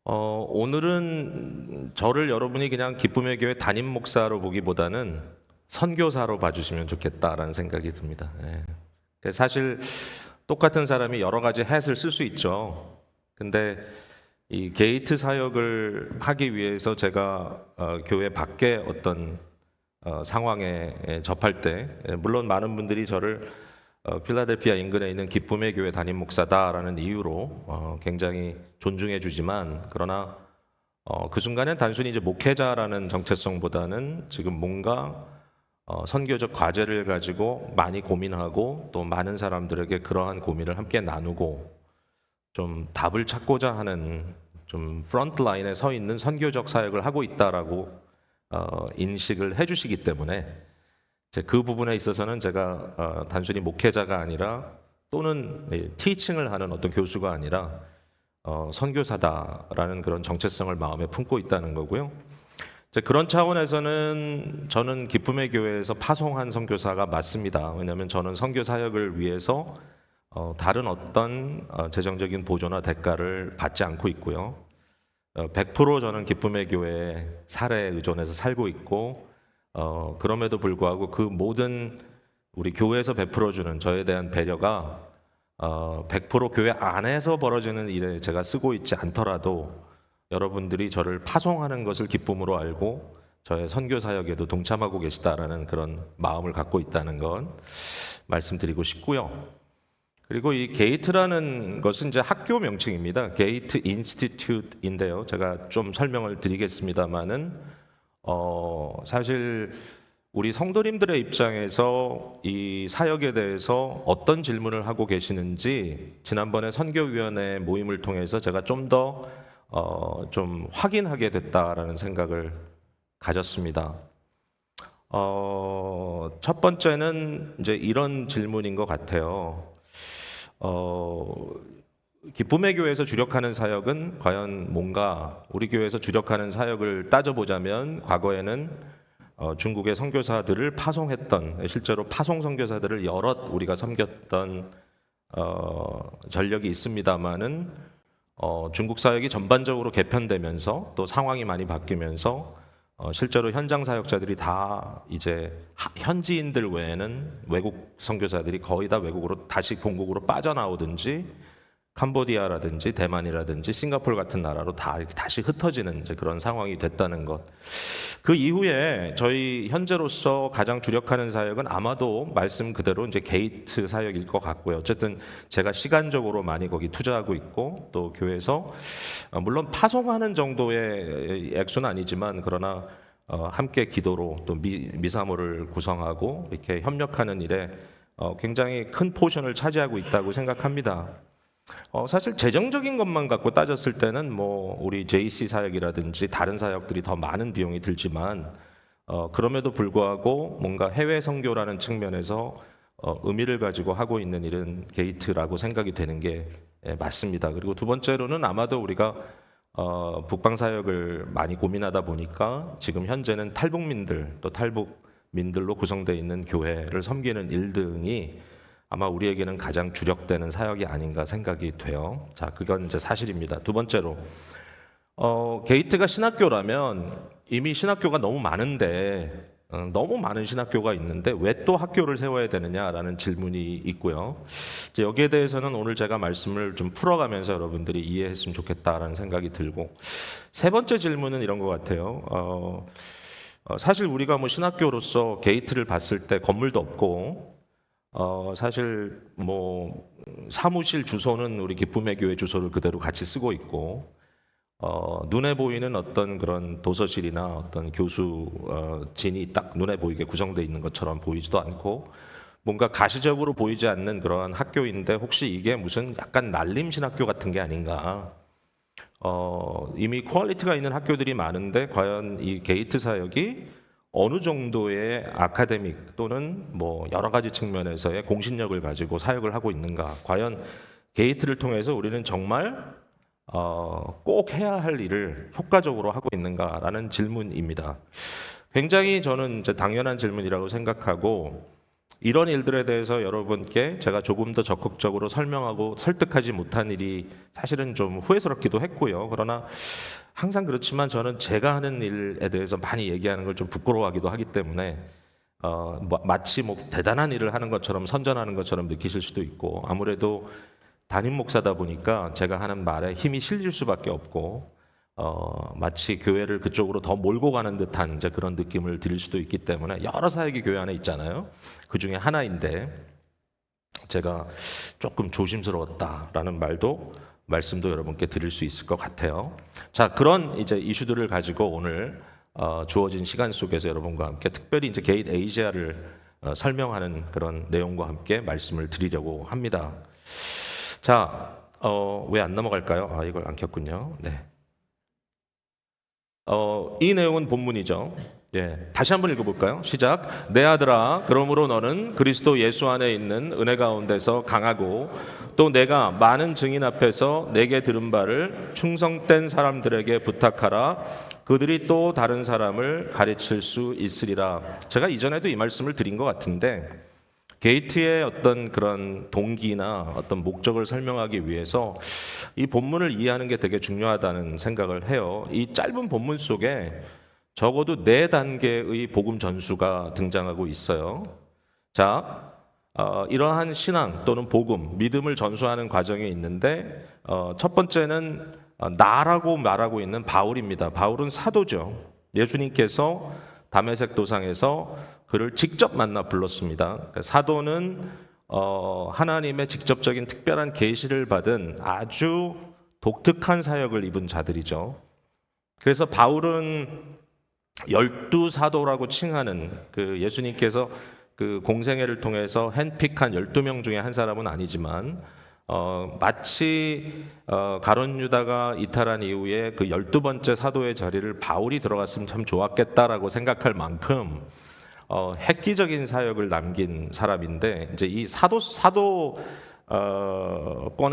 오늘은 저를 여러분이 그냥 기쁨의 교회 담임 목사로 보기보다는 선교사로 봐주시면 좋겠다라는 생각이 듭니다. 사실 똑같은 사람이 여러 가지 햇을 쓸 수 있죠. 근데 이 게이트 사역을 하기 위해서 제가 교회 밖에 어떤 상황에 접할 때, 물론 많은 분들이 저를 필라델피아 인근에 있는 기쁨의 교회 담임 목사다라는 이유로 굉장히 존중해 주지만, 그러나 그 순간엔 단순히 이제 목회자라는 정체성보다는 지금 뭔가 선교적 과제를 가지고 많이 고민하고 또 많은 사람들에게 그러한 고민을 함께 나누고 좀 답을 찾고자 하는 좀 프런트 라인에 서 있는 선교적 사역을 하고 있다라고 인식을 해주시기 때문에 그 부분에 있어서는 제가 단순히 목회자가 아니라 또는 티칭을 하는 어떤 교수가 아니라 선교사다라는 그런 정체성을 마음에 품고 있다는 거고요. 그런 차원에서는 저는 기쁨의 교회에서 파송한 선교사가 맞습니다. 왜냐하면 저는 선교 사역을 위해서 다른 어떤 재정적인 보조나 대가를 받지 않고 있고요. 100% 저는 기쁨의 교회의 사례에 의존해서 살고 있고, 그럼에도 불구하고 그 모든 우리 교회에서 베풀어주는 저에 대한 배려가 100% 교회 안에서 벌어지는 일에 제가 쓰고 있지 않더라도 여러분들이 저를 파송하는 것을 기쁨으로 알고 저의 선교 사역에도 동참하고 계시다라는 그런 마음을 갖고 있다는 건 말씀드리고 싶고요. 그리고 이 게이트라는 것은 이제 학교 명칭입니다. 게이트 인스티튜트인데요. 제가 좀 설명을 드리겠습니다만은 사실 우리 성도님들의 입장에서 이 사역에 대해서 어떤 질문을 하고 계시는지 지난번에 선교위원회 모임을 통해서 제가 좀 더 좀 확인하게 됐다라는 생각을 가졌습니다. 첫 번째는 이제 이런 질문인 것 같아요. 기쁨의 교회에서 주력하는 사역은 과연 뭔가? 우리 교회에서 주력하는 사역을 따져보자면 과거에는 중국의 선교사들을 파송했던, 실제로 파송 선교사들을 여럿 우리가 섬겼던 전력이 있습니다만은 중국 사역이 전반적으로 개편되면서 또 상황이 많이 바뀌면서 실제로 현장 사역자들이 다 이제 현지인들 외에는 외국 선교사들이 거의 다 외국으로 다시 본국으로 빠져나오든지 캄보디아라든지 대만이라든지 싱가포르 같은 나라로 다 이렇게 다시 흩어지는 이제 그런 상황이 됐다는 것. 그 이후에 저희 현재로서 가장 주력하는 사역은 아마도 말씀 그대로 이제 게이트 사역일 것 같고요. 어쨌든 제가 시간적으로 많이 거기 투자하고 있고 또 교회에서 물론 파송하는 정도의 액수는 아니지만 그러나 함께 기도로 또 미사모를 구성하고 이렇게 협력하는 일에 굉장히 큰 포션을 차지하고 있다고 생각합니다. 사실 재정적인 것만 갖고 따졌을 때는 뭐 우리 JC 사역이라든지 다른 사역들이 더 많은 비용이 들지만 그럼에도 불구하고 뭔가 해외 선교라는 측면에서 의미를 가지고 하고 있는 일은 게이트라고 생각이 되는 게 맞습니다. 그리고 두 번째로는 아마도 우리가 북방 사역을 많이 고민하다 보니까 지금 현재는 탈북민들 또 탈북민들로 구성되어 있는 교회를 섬기는 일 등이 아마 우리에게는 가장 주력되는 사역이 아닌가 생각이 돼요. 자, 그건 이제 사실입니다. 두 번째로, 게이트가 신학교라면 이미 신학교가 너무 많은데, 너무 많은 신학교가 있는데 왜 또 학교를 세워야 되느냐라는 질문이 있고요. 이제 여기에 대해서는 오늘 제가 말씀을 좀 풀어가면서 여러분들이 이해했으면 좋겠다라는 생각이 들고, 세 번째 질문은 이런 것 같아요. 사실 우리가 뭐 신학교로서 게이트를 봤을 때 건물도 없고, 사실 뭐 사무실 주소는 우리 기쁨의 교회 주소를 그대로 같이 쓰고 있고 눈에 보이는 어떤 그런 도서실이나 어떤 교수진이 딱 눈에 보이게 구성되어 있는 것처럼 보이지도 않고 뭔가 가시적으로 보이지 않는 그러한 학교인데 혹시 이게 무슨 약간 난림신학교 같은 게 아닌가? 이미 퀄리티가 있는 학교들이 많은데 과연 이 게이트 사역이 어느 정도의 아카데믹 또는 뭐 여러 가지 측면에서의 공신력을 가지고 사역을 하고 있는가? 과연 게이트를 통해서 우리는 정말 꼭 해야 할 일을 효과적으로 하고 있는가라는 질문입니다. 굉장히 저는 이제 당연한 질문이라고 생각하고 이런 일들에 대해서 여러분께 제가 조금 더 적극적으로 설명하고 설득하지 못한 일이 사실은 좀 후회스럽기도 했고요. 그러나 항상 그렇지만 저는 제가 하는 일에 대해서 많이 얘기하는 걸 좀 부끄러워하기도 하기 때문에 마치 뭐 대단한 일을 하는 것처럼 선전하는 것처럼 느끼실 수도 있고, 아무래도 담임 목사다 보니까 제가 하는 말에 힘이 실릴 수밖에 없고 마치 교회를 그쪽으로 더 몰고 가는 듯한 이제 그런 느낌을 드릴 수도 있기 때문에, 여러 사역이 교회 안에 있잖아요. 그 중에 하나인데 제가 조금 조심스러웠다라는 말씀도 여러분께 드릴 수 있을 것 같아요. 자, 그런 이제 이슈들을 가지고 오늘 주어진 시간 속에서 여러분과 함께 특별히 이제 게이트 아시아를 설명하는 그런 내용과 함께 말씀을 드리려고 합니다. 자, 왜 안 넘어갈까요? 이걸 안 켰군요. 네. 이 내용은 본문이죠. 예, 다시 한번 읽어볼까요? 시작. 내 아들아, 그러므로 너는 그리스도 예수 안에 있는 은혜 가운데서 강하고 또 내가 많은 증인 앞에서 내게 들은 바를 충성된 사람들에게 부탁하라. 그들이 또 다른 사람을 가르칠 수 있으리라. 제가 이전에도 이 말씀을 드린 것 같은데, 게이트의 어떤 그런 동기나 어떤 목적을 설명하기 위해서 이 본문을 이해하는 게 되게 중요하다는 생각을 해요. 이 짧은 본문 속에 적어도 4단계의 복음 전수가 등장하고 있어요. 자, 이러한 신앙 또는 복음, 믿음을 전수하는 과정이 있는데 첫 번째는 나라고 말하고 있는 바울입니다. 바울은 사도죠. 예수님께서 다메섹 도상에서 그를 직접 만나 불렀습니다. 사도는 하나님의 직접적인 특별한 계시를 받은 아주 독특한 사역을 입은 자들이죠. 그래서 바울은 12사도라고 칭하는, 그 예수님께서 그 공생애를 통해서 핸픽한 12명 중에 한 사람은 아니지만 마치 가룟 유다가 이탈한 이후에 그 12번째 사도의 자리를 바울이 들어갔으면 참 좋았겠다라고 생각할 만큼 획기적인 사역을 남긴 사람인데, 이제 이 사도권에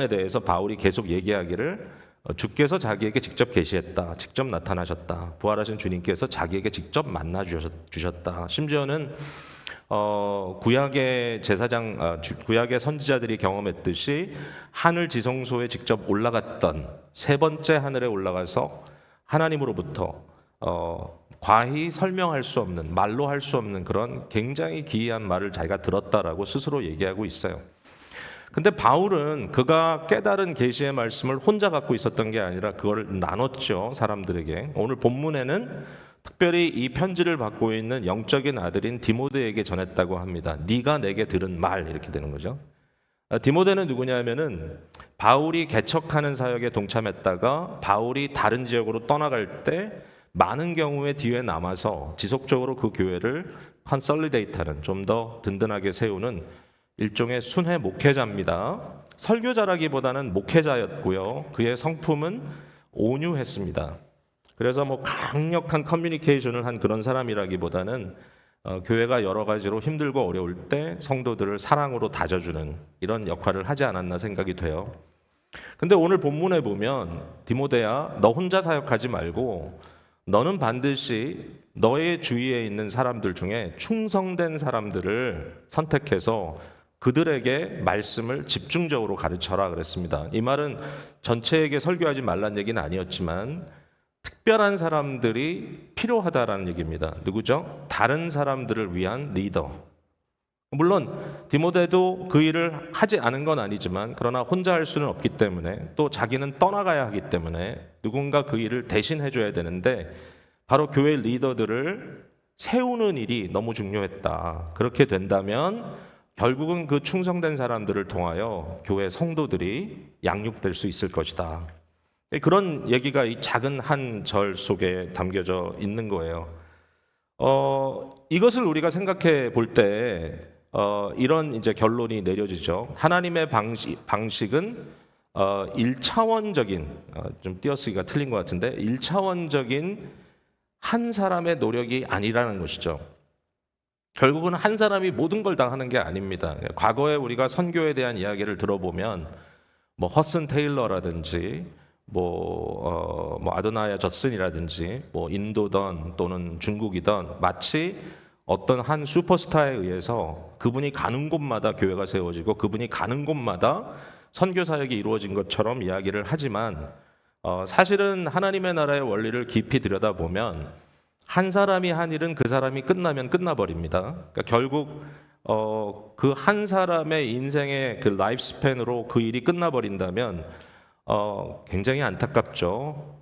대해서 바울이 계속 얘기하기를 주께서 자기에게 직접 계시했다, 직접 나타나셨다, 부활하신 주님께서 자기에게 직접 만나 주셨다. 심지어는 구약의 제사장, 구약의 선지자들이 경험했듯이 하늘 지성소에 직접 올라갔던, 3번째 하늘에 올라가서 하나님으로부터 과히 설명할 수 없는, 말로 할 수 없는 그런 굉장히 기이한 말을 자기가 들었다라고 스스로 얘기하고 있어요. 근데 바울은 그가 깨달은 계시의 말씀을 혼자 갖고 있었던 게 아니라 그걸 나눴죠, 사람들에게. 오늘 본문에는 특별히 이 편지를 받고 있는 영적인 아들인 디모데에게 전했다고 합니다. 네가 내게 들은 말, 이렇게 되는 거죠. 디모데는 누구냐면은 바울이 개척하는 사역에 동참했다가 바울이 다른 지역으로 떠나갈 때 많은 경우에 뒤에 남아서 지속적으로 그 교회를 컨설리데이트하는, 좀 더 든든하게 세우는 일종의 순회 목회자입니다. 설교자라기보다는 목회자였고요. 그의 성품은 온유했습니다. 그래서 뭐 강력한 커뮤니케이션을 한 그런 사람이라기보다는 교회가 여러 가지로 힘들고 어려울 때 성도들을 사랑으로 다져주는 이런 역할을 하지 않았나 생각이 돼요. 근데 오늘 본문에 보면 디모데야, 너 혼자 사역하지 말고 너는 반드시 너의 주위에 있는 사람들 중에 충성된 사람들을 선택해서 그들에게 말씀을 집중적으로 가르쳐라 그랬습니다. 이 말은 전체에게 설교하지 말란 얘기는 아니었지만 특별한 사람들이 필요하다라는 얘기입니다. 누구죠? 다른 사람들을 위한 리더. 물론 디모데도 그 일을 하지 않은 건 아니지만, 그러나 혼자 할 수는 없기 때문에, 또 자기는 떠나가야 하기 때문에 누군가 그 일을 대신 해줘야 되는데, 바로 교회 리더들을 세우는 일이 너무 중요했다. 그렇게 된다면 결국은 그 충성된 사람들을 통하여 교회 성도들이 양육될 수 있을 것이다. 그런 얘기가 이 작은 한 절 속에 담겨져 있는 거예요. 이것을 우리가 생각해 볼 때 이런 이제 결론이 내려지죠. 하나님의 방식은 1차원적인, 좀 띄어쓰기가 틀린 것 같은데 1차원적인 한 사람의 노력이 아니라는 것이죠. 결국은 한 사람이 모든 걸 다 하는 게 아닙니다. 과거에 우리가 선교에 대한 이야기를 들어보면 뭐 허슨 테일러라든지 뭐 아도나야 젖슨이라든지 뭐 인도던 또는 중국이던 마치 어떤 한 슈퍼스타에 의해서 그분이 가는 곳마다 교회가 세워지고 그분이 가는 곳마다 선교 사역이 이루어진 것처럼 이야기를 하지만 사실은 하나님의 나라의 원리를 깊이 들여다보면 한 사람이 한 일은 그 사람이 끝나면 끝나버립니다. 그러니까 결국 그 한 사람의 인생의 그 라이프 스팬으로 그 일이 끝나버린다면 굉장히 안타깝죠.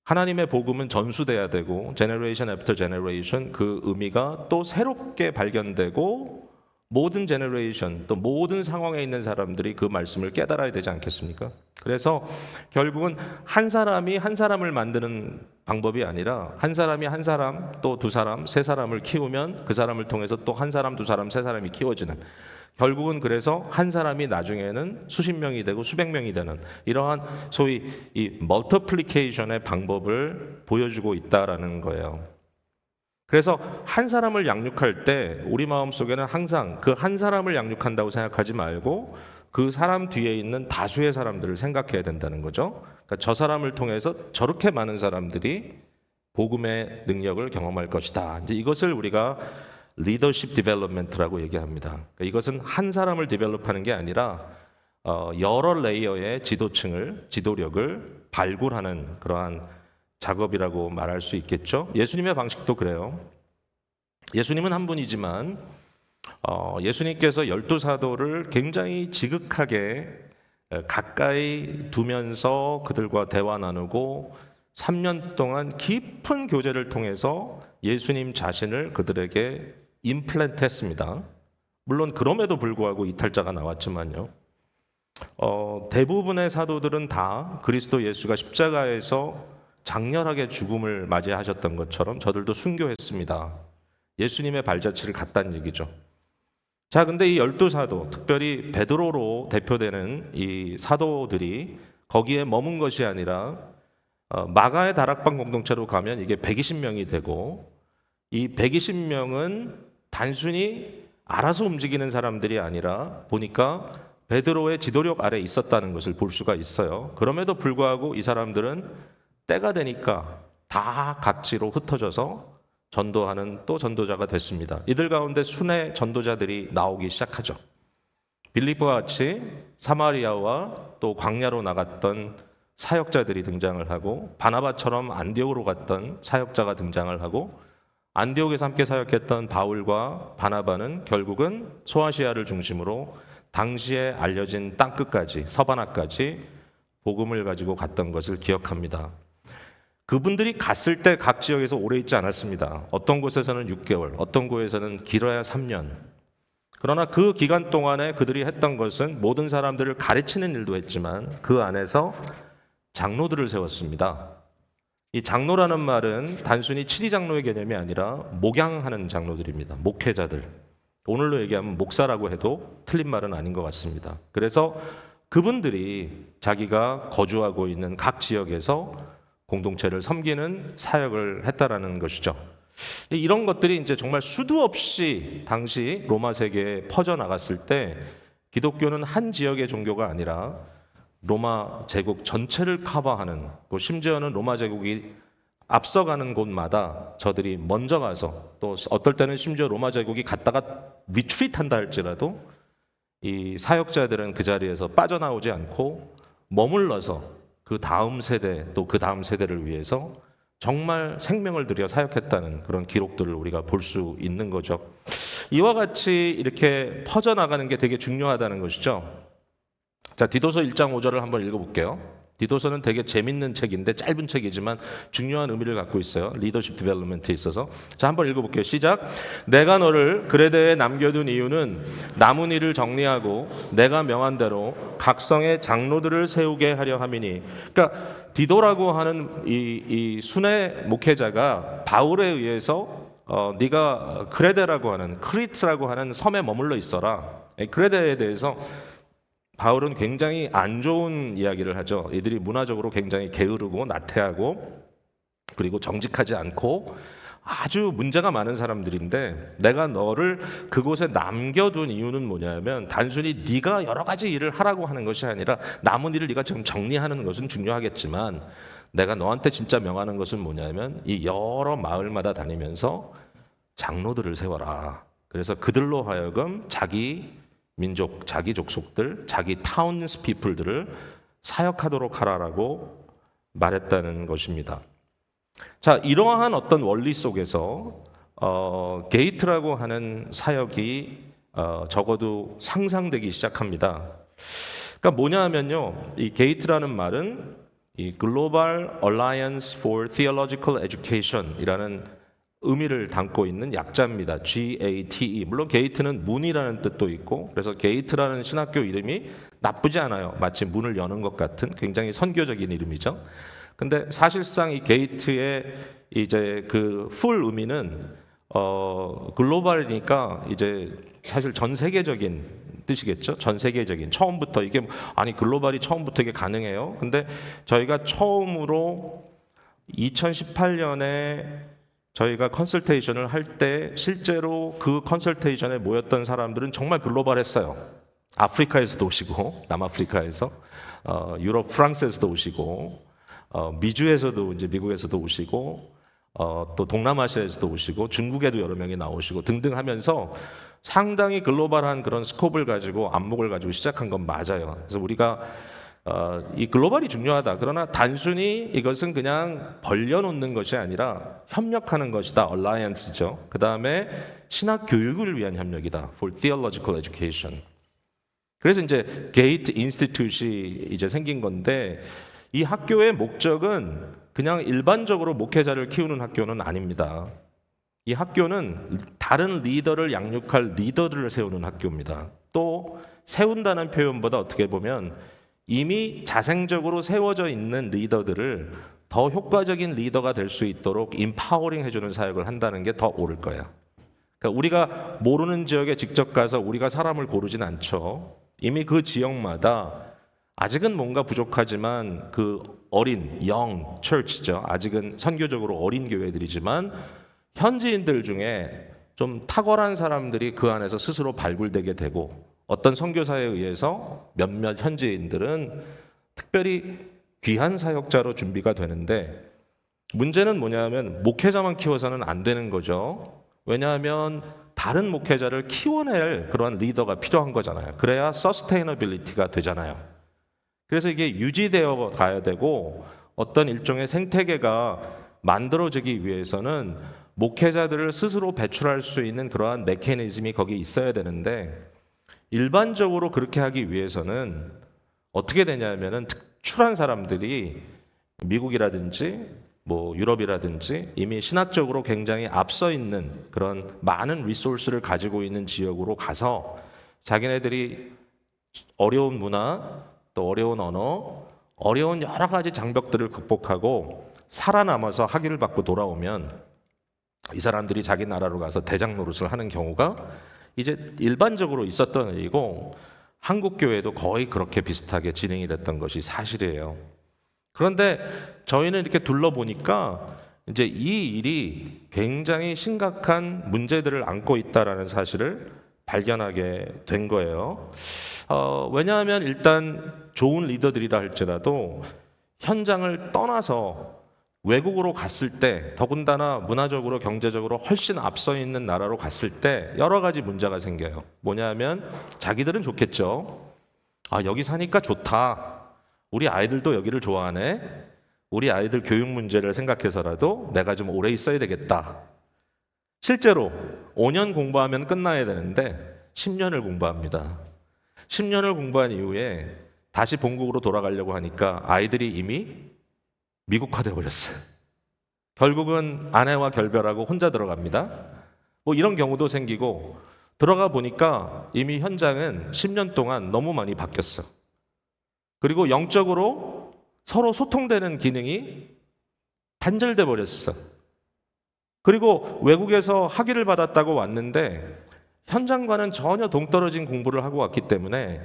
하나님의 복음은 전수돼야 되고 제너레이션 애프터 제너레이션 그 의미가 또 새롭게 발견되고 모든 제너레이션 또 모든 상황에 있는 사람들이 그 말씀을 깨달아야 되지 않겠습니까? 그래서 결국은 한 사람이 한 사람을 만드는 방법이 아니라 한 사람이 한 사람 또 두 사람 세 사람을 키우면 그 사람을 통해서 또 한 사람 두 사람 세 사람이 키워지는 결국은 그래서 한 사람이 나중에는 수십 명이 되고 수백 명이 되는 이러한 소위 이 멀티플리케이션의 방법을 보여주고 있다라는 거예요. 그래서 한 사람을 양육할 때 우리 마음속에는 항상 그 한 사람을 양육한다고 생각하지 말고 그 사람 뒤에 있는 다수의 사람들을 생각해야 된다는 거죠. 그러니까 저 사람을 통해서 저렇게 많은 사람들이 복음의 능력을 경험할 것이다. 이제 이것을 우리가 리더십 디벨롭먼트라고 얘기합니다. 그러니까 이것은 한 사람을 디벨롭하는 게 아니라 여러 레이어의 지도력을 발굴하는 그러한 작업이라고 말할 수 있겠죠. 예수님의 방식도 그래요. 예수님은 한 분이지만 예수님께서 12사도를 굉장히 지극하게 가까이 두면서 그들과 대화 나누고 3년 동안 깊은 교제를 통해서 예수님 자신을 그들에게 임플란트 했습니다. 물론 그럼에도 불구하고 이탈자가 나왔지만요. 대부분의 사도들은 다 그리스도 예수가 십자가에서 장렬하게 죽음을 맞이하셨던 것처럼 저들도 순교했습니다. 예수님의 발자취를 갔다는 얘기죠. 자, 근데 이 12사도, 특별히 베드로로 대표되는 이 사도들이 거기에 머문 것이 아니라 마가의 다락방 공동체로 가면 이게 120명이 되고 이 120명은 단순히 알아서 움직이는 사람들이 아니라 보니까 베드로의 지도력 아래 있었다는 것을 볼 수가 있어요. 그럼에도 불구하고 이 사람들은 때가 되니까 다 각지로 흩어져서 전도하는 또 전도자가 됐습니다. 이들 가운데 순회 전도자들이 나오기 시작하죠. 빌립보와 같이 사마리아와 또 광야로 나갔던 사역자들이 등장을 하고 바나바처럼 안디옥으로 갔던 사역자가 등장을 하고 안디옥에서 함께 사역했던 바울과 바나바는 결국은 소아시아를 중심으로 당시에 알려진 땅끝까지 서바나까지 복음을 가지고 갔던 것을 기억합니다. 그분들이 갔을 때 각 지역에서 오래 있지 않았습니다. 어떤 곳에서는 6개월, 어떤 곳에서는 길어야 3년. 그러나 그 기간 동안에 그들이 했던 것은 모든 사람들을 가르치는 일도 했지만 그 안에서 장로들을 세웠습니다. 이 장로라는 말은 단순히 치리장로의 개념이 아니라 목양하는 장로들입니다. 목회자들. 오늘로 얘기하면 목사라고 해도 틀린 말은 아닌 것 같습니다. 그래서 그분들이 자기가 거주하고 있는 각 지역에서 공동체를 섬기는 사역을 했다라는 것이죠. 이런 것들이 이제 정말 수도 없이 당시 로마 세계에 퍼져나갔을 때 기독교는 한 지역의 종교가 아니라 로마 제국 전체를 커버하는, 심지어는 로마 제국이 앞서가는 곳마다 저들이 먼저 가서 또 어떨 때는 심지어 로마 제국이 갔다가 리트리트한다 할지라도 이 사역자들은 그 자리에서 빠져나오지 않고 머물러서 그 다음 세대 또 그 다음 세대를 위해서 정말 생명을 들여 사역했다는 그런 기록들을 우리가 볼 수 있는 거죠. 이와 같이 이렇게 퍼져나가는 게 되게 중요하다는 것이죠. 자, 디도서 1장 5절을 한번 읽어볼게요. 디도서는 되게 재밌는 책인데 짧은 책이지만 중요한 의미를 갖고 있어요. 리더십 디벨롭먼트에 있어서. 자, 한번 읽어볼게요. 시작. 내가 너를 그레데에 남겨둔 이유는 남은 일을 정리하고 내가 명한 대로 각성의 장로들을 세우게 하려 함이니. 그러니까 디도라고 하는 이 순회 목회자가 바울에 의해서 네가 그레데라고 하는 크리트라고 하는 섬에 머물러 있어라. 그레데에 대해서 바울은 굉장히 안 좋은 이야기를 하죠. 이들이 문화적으로 굉장히 게으르고 나태하고 그리고 정직하지 않고 아주 문제가 많은 사람들인데 내가 너를 그곳에 남겨둔 이유는 뭐냐면 단순히 네가 여러 가지 일을 하라고 하는 것이 아니라 남은 일을 네가 지금 정리하는 것은 중요하겠지만 내가 너한테 진짜 명하는 것은 뭐냐면 이 여러 마을마다 다니면서 장로들을 세워라. 그래서 그들로 하여금 자기 민족, 자기 족속들, 자기 타운스 피플들을 사역하도록 하라라고 말했다는 것입니다. 자, 이러한 어떤 원리 속에서 게이트라고 하는 사역이 적어도 상상되기 시작합니다. 그러니까 뭐냐 하면요, 이 게이트라는 말은 이 Global Alliance for Theological Education이라는 의미를 담고 있는 약자입니다. GATE. 물론 게이트는 문이라는 뜻도 있고, 그래서 게이트라는 신학교 이름이 나쁘지 않아요. 마치 문을 여는 것 같은 굉장히 선교적인 이름이죠. 근데 사실상 이 게이트의 이제 그 풀 의미는 글로벌이니까 이제 사실 전 세계적인 뜻이겠죠. 전 세계적인, 처음부터 이게 아니 글로벌이 처음부터 이게 가능해요. 근데 저희가 처음으로 2018년에 저희가 컨설테이션을 할 때 실제로 그 컨설테이션에 모였던 사람들은 정말 글로벌했어요. 아프리카에서도 오시고, 남아프리카에서, 유럽, 프랑스에서도 오시고, 미주에서도 이제 미국에서도 오시고, 또 동남아시아에서도 오시고, 중국에도 여러 명이 나오시고 등등 하면서 상당히 글로벌한 그런 스코프를 가지고 안목을 가지고 시작한 건 맞아요. 그래서 우리가 이 글로벌이 중요하다. 그러나 단순히 이것은 그냥 벌려놓는 것이 아니라 협력하는 것이다. alliance죠. 그 다음에 신학 교육을 위한 협력이다. for theological education. 그래서 이제 게이트 인스티튜트이 이제 생긴 건데, 이 학교의 목적은 그냥 일반적으로 목회자를 키우는 학교는 아닙니다. 이 학교는 다른 리더를 양육할 리더들을 세우는 학교입니다. 또 세운다는 표현보다 어떻게 보면 이미 자생적으로 세워져 있는 리더들을 더 효과적인 리더가 될 수 있도록 임파워링 해주는 사역을 한다는 게 더 옳을 거예요. 그러니까 우리가 모르는 지역에 직접 가서 우리가 사람을 고르진 않죠. 이미 그 지역마다 아직은 뭔가 부족하지만 그 어린 영 처치죠. 아직은 선교적으로 어린 교회들이지만 현지인들 중에 좀 탁월한 사람들이 그 안에서 스스로 발굴되게 되고, 어떤 선교사에 의해서 몇몇 현지인들은 특별히 귀한 사역자로 준비가 되는데, 문제는 뭐냐면 목회자만 키워서는 안 되는 거죠. 왜냐하면 다른 목회자를 키워낼 그러한 리더가 필요한 거잖아요. 그래야 서스테이너빌리티가 되잖아요. 그래서 이게 유지되어 가야 되고, 어떤 일종의 생태계가 만들어지기 위해서는 목회자들을 스스로 배출할 수 있는 그러한 메커니즘이 거기 있어야 되는데, 일반적으로 그렇게 하기 위해서는 어떻게 되냐면은 특출한 사람들이 미국이라든지 뭐 유럽이라든지 이미 신학적으로 굉장히 앞서 있는 그런 많은 리소스를 가지고 있는 지역으로 가서 자기네들이 어려운 문화, 또 어려운 언어, 어려운 여러 가지 장벽들을 극복하고 살아남아서 학위를 받고 돌아오면 이 사람들이 자기 나라로 가서 대장 노릇을 하는 경우가 이제 일반적으로 있었던 일이고, 한국 교회도 거의 그렇게 비슷하게 진행이 됐던 것이 사실이에요. 그런데 저희는 이렇게 둘러보니까 이제 이 일이 굉장히 심각한 문제들을 안고 있다라는 사실을 발견하게 된 거예요. 왜냐하면 일단 좋은 리더들이라 할지라도 현장을 떠나서 외국으로 갔을 때, 더군다나 문화적으로 경제적으로 훨씬 앞서 있는 나라로 갔을 때 여러 가지 문제가 생겨요. 뭐냐면 자기들은 좋겠죠. 아, 여기 사니까 좋다. 우리 아이들도 여기를 좋아하네. 우리 아이들 교육 문제를 생각해서라도 내가 좀 오래 있어야 되겠다. 실제로 5년 공부하면 끝나야 되는데 10년을 공부합니다. 10년을 공부한 이후에 다시 본국으로 돌아가려고 하니까 아이들이 이미 미국화돼 버렸어요. 결국은 아내와 결별하고 혼자 들어갑니다. 뭐 이런 경우도 생기고, 들어가 보니까 이미 현장은 10년 동안 너무 많이 바뀌었어. 그리고 영적으로 서로 소통되는 기능이 단절돼 버렸어. 그리고 외국에서 학위를 받았다고 왔는데 현장과는 전혀 동떨어진 공부를 하고 왔기 때문에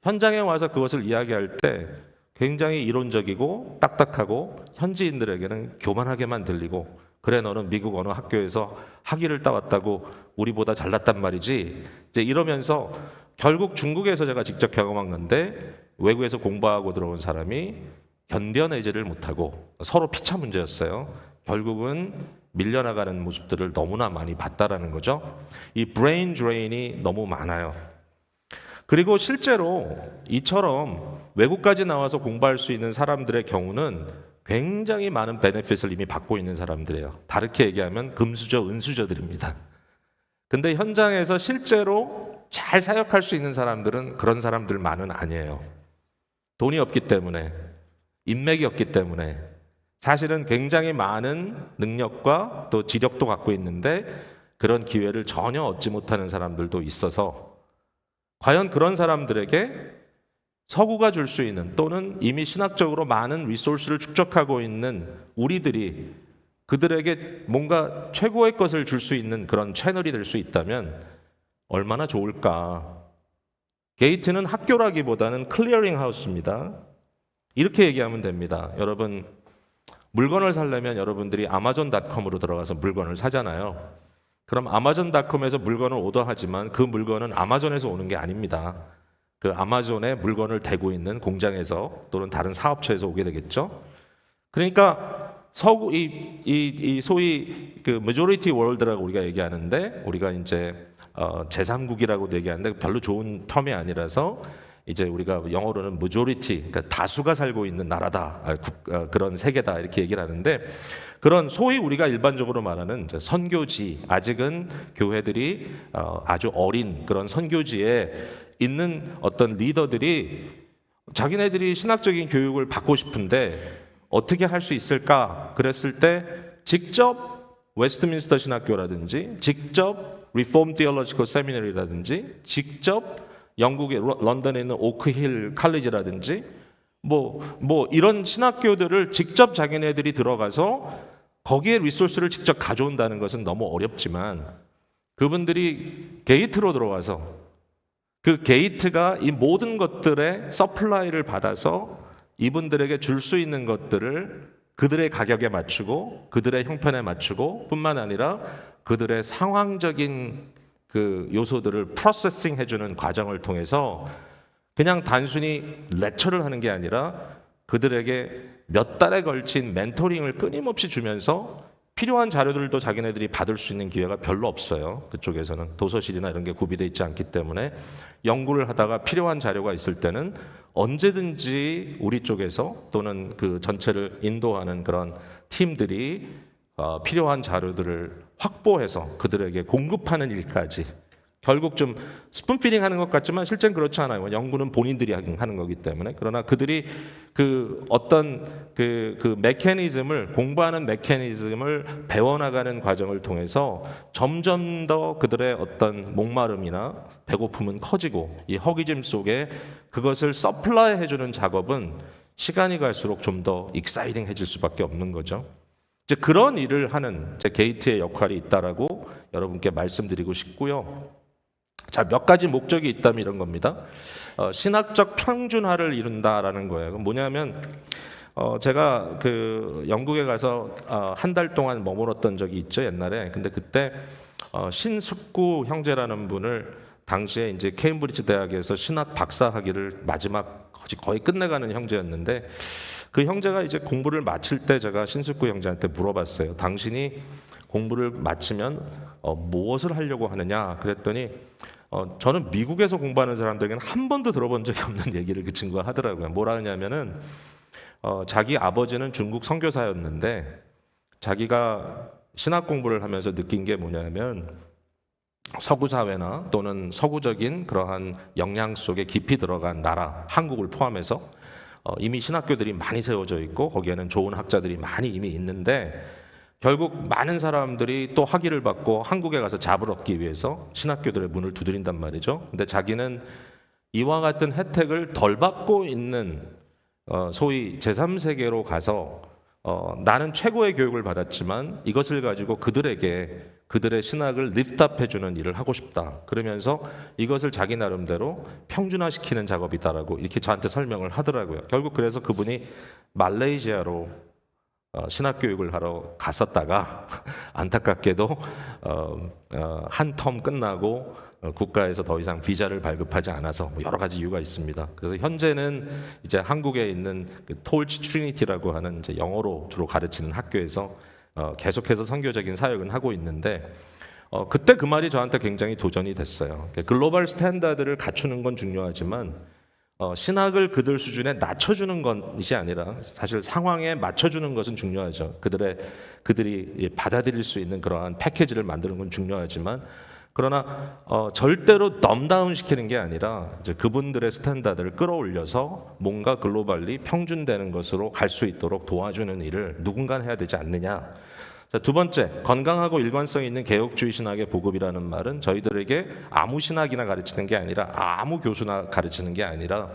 현장에 와서 그것을 이야기할 때 굉장히 이론적이고 딱딱하고 현지인들에게는 교만하게만 들리고, 그래 너는 미국 어느 학교에서 학위를 따왔다고 우리보다 잘났단 말이지, 이제 이러면서 결국 중국에서 제가 직접 경험한 건데, 외국에서 공부하고 들어온 사람이 견뎌내지를 못하고 서로 피차 문제였어요. 결국은 밀려나가는 모습들을 너무나 많이 봤다라는 거죠. 이 브레인 드레인이 너무 많아요. 그리고 실제로 이처럼 외국까지 나와서 공부할 수 있는 사람들의 경우는 굉장히 많은 베네핏을 이미 받고 있는 사람들이에요. 다르게 얘기하면 금수저, 은수저들입니다. 근데 현장에서 실제로 잘 사역할 수 있는 사람들은 그런 사람들만은 아니에요. 돈이 없기 때문에, 인맥이 없기 때문에 사실은 굉장히 많은 능력과 또 지력도 갖고 있는데 그런 기회를 전혀 얻지 못하는 사람들도 있어서 과연 그런 사람들에게 서구가 줄 수 있는 또는 이미 신학적으로 많은 리소스를 축적하고 있는 우리들이 그들에게 뭔가 최고의 것을 줄 수 있는 그런 채널이 될 수 있다면 얼마나 좋을까. 게이트는 학교라기보다는 클리어링 하우스입니다. 이렇게 얘기하면 됩니다. 여러분, 물건을 사려면 여러분들이 아마존닷컴으로 들어가서 물건을 사잖아요. 그럼 아마존닷컴에서 물건을 오더하지만 그 물건은 아마존에서 오는 게 아닙니다. 그 아마존에 물건을 대고 있는 공장에서 또는 다른 사업체에서 오게 되겠죠. 그러니까 서구 이 소위 그 majority world라고 우리가 얘기하는데 우리가 이제 제3국이라고 얘기하는데 별로 좋은 텀이 아니라서 이제 우리가 영어로는 majority, 그러니까 다수가 살고 있는 나라다, 그런 세계다 이렇게 얘기를 하는데 그런 소위 우리가 일반적으로 말하는 이제 선교지, 아직은 교회들이 아주 어린 그런 선교지에 있는 어떤 리더들이 자기네들이 신학적인 교육을 받고 싶은데 어떻게 할 수 있을까? 그랬을 때 직접 웨스트민스터 신학교라든지 직접 리폼 티올로지컬 세미너리라든지 직접 영국의 런던에 있는 오크힐 칼리지라든지 뭐 이런 신학교들을 직접 자기네들이 들어가서 거기에 리소스를 직접 가져온다는 것은 너무 어렵지만 그분들이 게이트로 들어와서 그 게이트가 이 모든 것들의 서플라이를 받아서 이분들에게 줄 수 있는 것들을 그들의 가격에 맞추고 그들의 형편에 맞추고 뿐만 아니라 그들의 상황적인 그 요소들을 프로세싱 해주는 과정을 통해서 그냥 단순히 레처를 하는 게 아니라 그들에게 몇 달에 걸친 멘토링을 끊임없이 주면서 필요한 자료들도 자기네들이 받을 수 있는 기회가 별로 없어요. 그쪽에서는 도서실이나 이런 게 구비되어 있지 않기 때문에 연구를 하다가 필요한 자료가 있을 때는 언제든지 우리 쪽에서 또는 그 전체를 인도하는 그런 팀들이 필요한 자료들을 확보해서 그들에게 공급하는 일까지 결국 좀 스푼피딩 하는 것 같지만 실제는 그렇지 않아요. 연구는 본인들이 하는 거기 때문에. 그러나 그들이 그 어떤 그 메커니즘을 공부하는 메커니즘을 배워나가는 과정을 통해서 점점 더 그들의 어떤 목마름이나 배고픔은 커지고 이 허기짐 속에 그것을 서플라이 해주는 작업은 시간이 갈수록 좀 더 익사이팅해질 수밖에 없는 거죠. 이제 그런 일을 하는 이제 게이트의 역할이 있다라고 여러분께 말씀드리고 싶고요. 자, 몇 가지 목적이 있다면 이런 겁니다. 신학적 평준화를 이룬다라는 거예요. 뭐냐면 제가 그 영국에 가서 한 달 동안 머물었던 적이 있죠, 옛날에. 근데 그때 신숙구 형제라는 분을 당시에 이제 케임브리지 대학에서 신학 박사 학위를 마지막 거의 끝내가는 형제였는데 그 형제가 이제 공부를 마칠 때 제가 신숙구 형제한테 물어봤어요. 당신이 공부를 마치면 무엇을 하려고 하느냐? 그랬더니 저는 미국에서 공부하는 사람들에게는 한 번도 들어본 적이 없는 얘기를 그 친구가 하더라고요. 뭐라 하냐면은 자기 아버지는 중국 선교사였는데 자기가 신학 공부를 하면서 느낀 게 뭐냐면 서구 사회나 또는 서구적인 그러한 영향 속에 깊이 들어간 나라, 한국을 포함해서 이미 신학교들이 많이 세워져 있고 거기에는 좋은 학자들이 많이 이미 있는데 결국 많은 사람들이 또 학위를 받고 한국에 가서 잡을 얻기 위해서 신학교들의 문을 두드린단 말이죠. 근데 자기는 이와 같은 혜택을 덜 받고 있는 소위 제3세계로 가서 나는 최고의 교육을 받았지만 이것을 가지고 그들에게 그들의 신학을 리프트업 해주는 일을 하고 싶다. 그러면서 이것을 자기 나름대로 평준화시키는 작업이다라고 이렇게 저한테 설명을 하더라고요. 결국 그래서 그분이 말레이시아로 신학 교육을 하러 갔었다가 안타깝게도 한 텀 끝나고 국가에서 더 이상 비자를 발급하지 않아서 여러 가지 이유가 있습니다. 그래서 현재는 이제 한국에 있는 그 톨치 트리니티라고 하는 이제 영어로 주로 가르치는 학교에서 계속해서 선교적인 사역은 하고 있는데 그때 그 말이 저한테 굉장히 도전이 됐어요. 글로벌 스탠다드를 갖추는 건 중요하지만 신학을 그들 수준에 낮춰주는 것이 아니라 사실 상황에 맞춰주는 것은 중요하죠. 그들이 받아들일 수 있는 그러한 패키지를 만드는 건 중요하지만 그러나 절대로 덤다운 시키는 게 아니라 이제 그분들의 스탠다드를 끌어올려서 뭔가 글로벌리 평준되는 것으로 갈 수 있도록 도와주는 일을 누군가 해야 되지 않느냐. 자, 두 번째, 건강하고 일관성 있는 개혁주의 신학의 보급이라는 말은 저희들에게 아무 신학이나 가르치는 게 아니라 아무 교수나 가르치는 게 아니라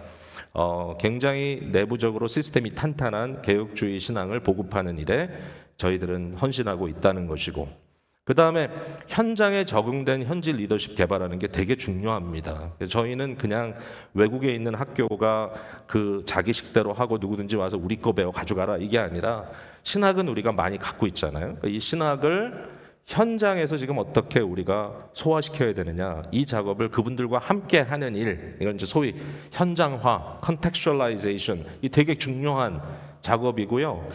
굉장히 내부적으로 시스템이 탄탄한 개혁주의 신앙을 보급하는 일에 저희들은 헌신하고 있다는 것이고, 그 다음에 현장에 적응된 현지 리더십 개발하는 게 되게 중요합니다. 저희는 그냥 외국에 있는 학교가 그 자기 식대로 하고 누구든지 와서 우리 거 배워 가져가라 이게 아니라 신학은 우리가 많이 갖고 있잖아요. 이 신학을 현장에서 지금 어떻게 우리가 소화시켜야 되느냐, 이 작업을 그분들과 함께 하는 일, 이건 이제 소위 현장화, 컨텍스츄얼라이제이션, 이 되게 중요한 작업이고요.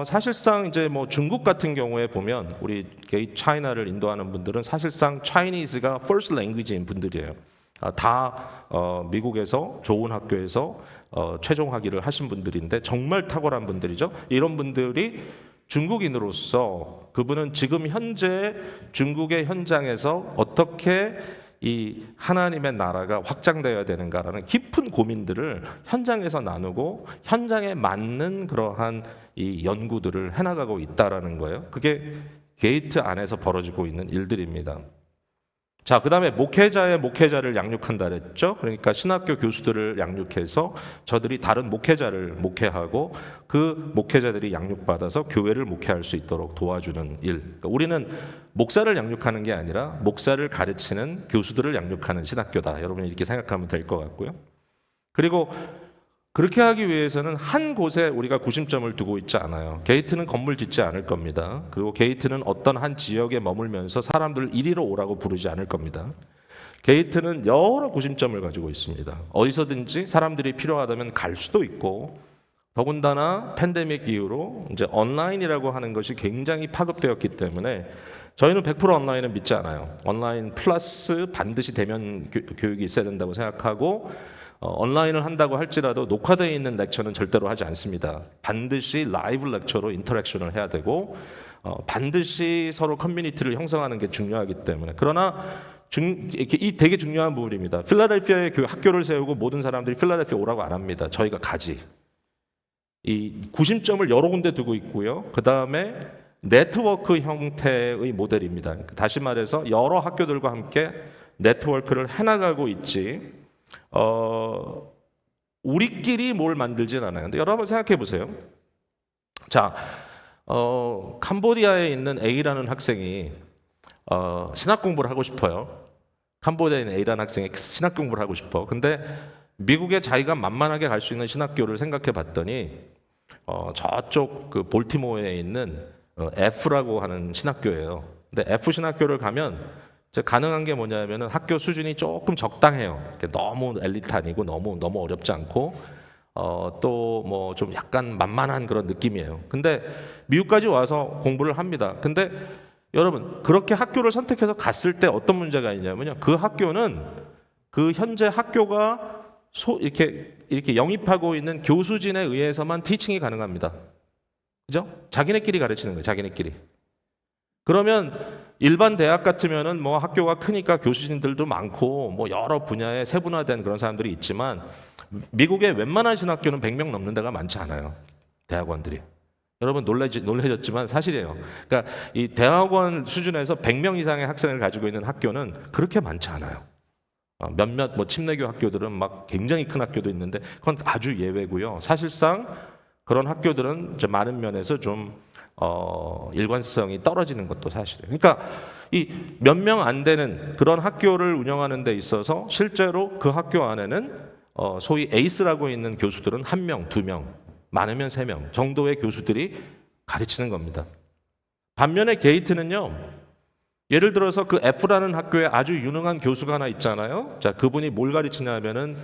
사실상 이제 뭐 중국 같은 경우에 보면 우리 게이트 차이나를 인도하는 분들은 사실상 차이니즈가 first language인 분들이에요. 다 미국에서 좋은 학교에서 최종 학위를 하신 분들인데 정말 탁월한 분들이죠. 이런 분들이 중국인으로서 그분은 지금 현재 중국의 현장에서 어떻게 이 하나님의 나라가 확장되어야 되는가라는 깊은 고민들을 현장에서 나누고 현장에 맞는 그러한 이 연구들을 해나가고 있다라는 거예요. 그게 게이트 안에서 벌어지고 있는 일들입니다. 자, 그 다음에 목회자의 목회자를 양육한다 그랬죠. 그러니까 신학교 교수들을 양육해서 저들이 다른 목회자를 목회하고 그 목회자들이 양육받아서 교회를 목회할 수 있도록 도와주는 일. 그러니까 우리는 목사를 양육하는 게 아니라 목사를 가르치는 교수들을 양육하는 신학교다. 여러분 이렇게 생각하면 될 것 같고요. 그리고 그렇게 하기 위해서는 한 곳에 우리가 구심점을 두고 있지 않아요. 게이트는 건물 짓지 않을 겁니다. 그리고 게이트는 어떤 한 지역에 머물면서 사람들을 이리로 오라고 부르지 않을 겁니다. 게이트는 여러 구심점을 가지고 있습니다. 어디서든지 사람들이 필요하다면 갈 수도 있고, 더군다나 팬데믹 이후로 이제 온라인이라고 하는 것이 굉장히 파급되었기 때문에 저희는 100% 온라인은 믿지 않아요. 온라인 플러스 반드시 대면 교육이 있어야 된다고 생각하고, 온라인을 한다고 할지라도 녹화되어 있는 렉처는 절대로 하지 않습니다. 반드시 라이브 렉처로 인터랙션을 해야 되고 반드시 서로 커뮤니티를 형성하는 게 중요하기 때문에, 그러나 이 되게 중요한 부분입니다. 필라델피아에 그 학교를 세우고 모든 사람들이 필라델피아 오라고 안 합니다. 저희가 가지. 이 구심점을 여러 군데 두고 있고요. 그 다음에 네트워크 형태의 모델입니다. 다시 말해서 여러 학교들과 함께 네트워크를 해나가고 있지, 우리끼리 뭘 만들진 않아요. 근데 여러분 생각해 보세요. 자, 캄보디아에 있는 A라는 학생이 신학 공부를 하고 싶어요. 캄보디아에 있는 A라는 학생이 신학 공부를 하고 싶어. 근데 미국에 자기가 만만하게 갈 수 있는 신학교를 생각해 봤더니 저쪽 그 볼티모어에 있는 F라고 하는 신학교예요. 근데 F 신학교를 가면 가능한 게 뭐냐면은 학교 수준이 조금 적당해요. 너무 엘리트 아니고 너무 어렵지 않고 또 뭐 좀 약간 만만한 그런 느낌이에요. 근데 미국까지 와서 공부를 합니다. 근데 여러분 그렇게 학교를 선택해서 갔을 때 어떤 문제가 있냐면요. 그 학교는 그 현재 학교가 이렇게 영입하고 있는 교수진에 의해서만 티칭이 가능합니다. 그죠? 자기네끼리 가르치는 거예요. 자기네끼리. 그러면 일반 대학 같으면은 뭐 학교가 크니까 교수진들도 많고 뭐 여러 분야에 세분화된 그런 사람들이 있지만 미국의 웬만한 신학교는 100명 넘는 데가 많지 않아요. 대학원들이. 여러분 놀라셨지만 사실이에요. 그러니까 이 대학원 수준에서 100명 이상의 학생을 가지고 있는 학교는 그렇게 많지 않아요. 몇몇 뭐 침례교 학교들은 막 굉장히 큰 학교도 있는데 그건 아주 예외고요. 사실상 그런 학교들은 이제 많은 면에서 좀 일관성이 떨어지는 것도 사실이에요. 그러니까 이 몇 명 안 되는 그런 학교를 운영하는 데 있어서 실제로 그 학교 안에는 소위 에이스라고 있는 교수들은 1명, 2명, 많으면 3명 정도의 교수들이 가르치는 겁니다. 반면에 게이트는요, 예를 들어서 그 F라는 학교에 아주 유능한 교수가 하나 있잖아요. 자, 그분이 뭘 가르치냐면은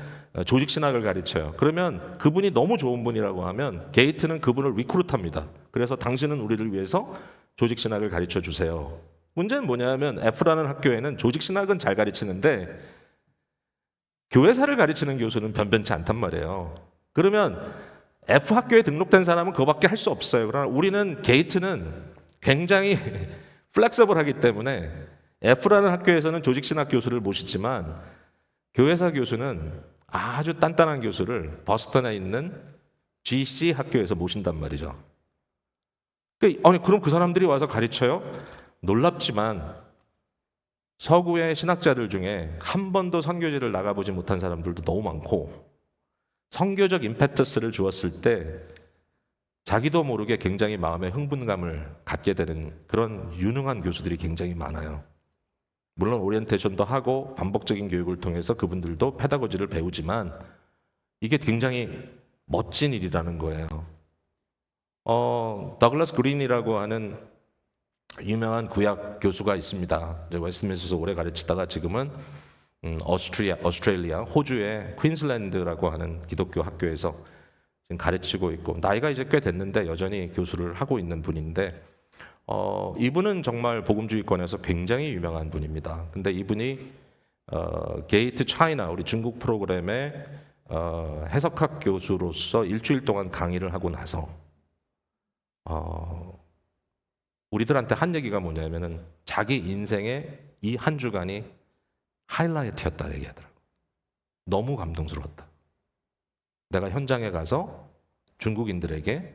조직신학을 가르쳐요. 그러면 그분이 너무 좋은 분이라고 하면 게이트는 그분을 리크루트합니다. 그래서 당신은 우리를 위해서 조직 신학을 가르쳐 주세요. 문제는 뭐냐면 F라는 학교에는 조직 신학은 잘 가르치는데 교회사를 가르치는 교수는 변변치 않단 말이에요. 그러면 F 학교에 등록된 사람은 그거밖에 할 수 없어요. 그러나 우리는 게이트는 굉장히 플렉서블하기 때문에 F라는 학교에서는 조직신학 교수를 모시지만 교회사 교수는 아주 단단한 교수를 버스턴에 있는 GC 학교에서 모신단 말이죠. 아니, 그럼 그 사람들이 와서 가르쳐요? 놀랍지만 서구의 신학자들 중에 한 번도 선교지를 나가보지 못한 사람들도 너무 많고 선교적 임페터스를 주었을 때 자기도 모르게 굉장히 마음에 흥분감을 갖게 되는 그런 유능한 교수들이 굉장히 많아요. 물론 오리엔테이션도 하고 반복적인 교육을 통해서 그분들도 페다고지를 배우지만 이게 굉장히 멋진 일이라는 거예요. 더글라스 그린이라고 하는 유명한 구약 교수가 있습니다. 웨스트민스터에서 오래 가르치다가 지금은 오스트레일리아, 호주의 퀸슬랜드라고 하는 기독교 학교에서 지금 가르치고 있고 나이가 이제 꽤 됐는데 여전히 교수를 하고 있는 분인데 이분은 정말 복음주의권에서 굉장히 유명한 분입니다. 근데 이분이 게이트 차이나 우리 중국 프로그램의 해석학 교수로서 일주일 동안 강의를 하고 나서 우리들한테 한 얘기가 뭐냐면은 자기 인생의 이 한 주간이 하이라이트였다 얘기하더라고. 너무 감동스러웠다. 내가 현장에 가서 중국인들에게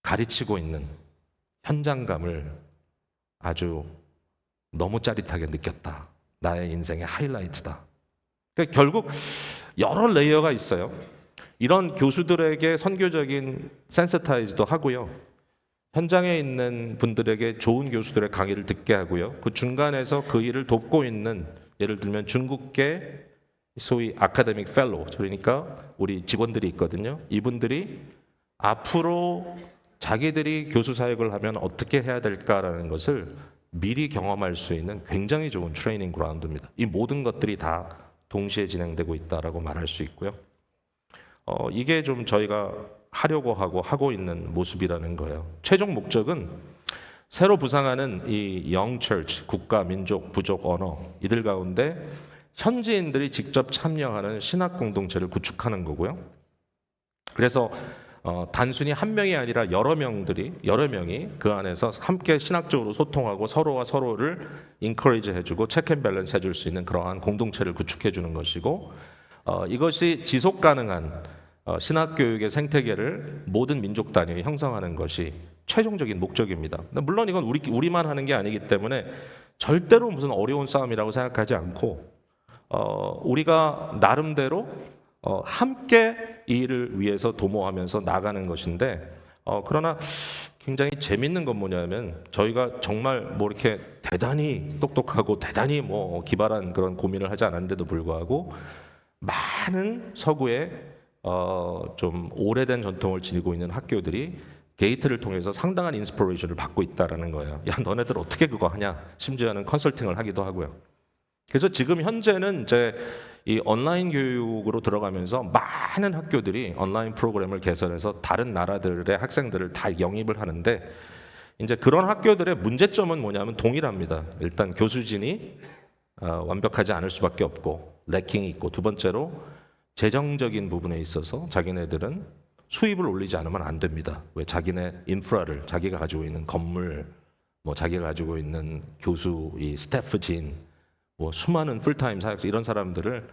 가르치고 있는 현장감을 아주 너무 짜릿하게 느꼈다. 나의 인생의 하이라이트다. 그러니까 결국 여러 레이어가 있어요. 이런 교수들에게 선교적인 센서타이즈도 하고요. 현장에 있는 분들에게 좋은 교수들의 강의를 듣게 하고요. 그 중간에서 그 일을 돕고 있는 예를 들면 중국계 소위 아카데믹 펠로우 그러니까 우리 직원들이 있거든요. 이분들이 앞으로 자기들이 교수 사역을 하면 어떻게 해야 될까라는 것을 미리 경험할 수 있는 굉장히 좋은 트레이닝 그라운드입니다. 이 모든 것들이 다 동시에 진행되고 있다라고 말할 수 있고요. 이게 좀 저희가 하려고 하고 있는 모습이라는 거예요. 최종 목적은 새로 부상하는 이 영 처치, 국가, 민족, 부족, 언어 이들 가운데 현지인들이 직접 참여하는 신학 공동체를 구축하는 거고요. 그래서 단순히 한 명이 아니라 여러 명이 그 안에서 함께 신학적으로 소통하고 서로와 서로를 인커리지 해주고 체크 앤 밸런스 해줄 수 있는 그러한 공동체를 구축해 주는 것이고 이것이 지속 가능한 신학교육의 생태계를 모든 민족 단위에 형성하는 것이 최종적인 목적입니다. 물론 이건 우리만 하는 게 아니기 때문에 절대로 무슨 어려운 싸움이라고 생각하지 않고 우리가 나름대로 함께 이 일을 위해서 도모하면서 나가는 것인데 그러나 굉장히 재밌는 건 뭐냐면 저희가 정말 뭐 이렇게 대단히 똑똑하고 대단히 뭐 기발한 그런 고민을 하지 않았는데도 불구하고 많은 서구의 좀 오래된 전통을 지니고 있는 학교들이 게이트를 통해서 상당한 인스피레이션을 받고 있다라는 거예요. 야, 너네들 어떻게 그거 하냐? 심지어는 컨설팅을 하기도 하고요. 그래서 지금 현재는 이제 이 온라인 교육으로 들어가면서 많은 학교들이 온라인 프로그램을 개설해서 다른 나라들의 학생들을 다 영입을 하는데 이제 그런 학교들의 문제점은 뭐냐면 동일합니다. 일단 교수진이 완벽하지 않을 수밖에 없고 레킹이 있고 두 번째로 재정적인 부분에 있어서 자기네들은 수입을 올리지 않으면 안 됩니다. 왜 자기네 인프라를 자기가 가지고 있는 건물 뭐 자기가 가지고 있는 교수 이 스태프진 뭐 수많은 풀타임 사역자 이런 사람들을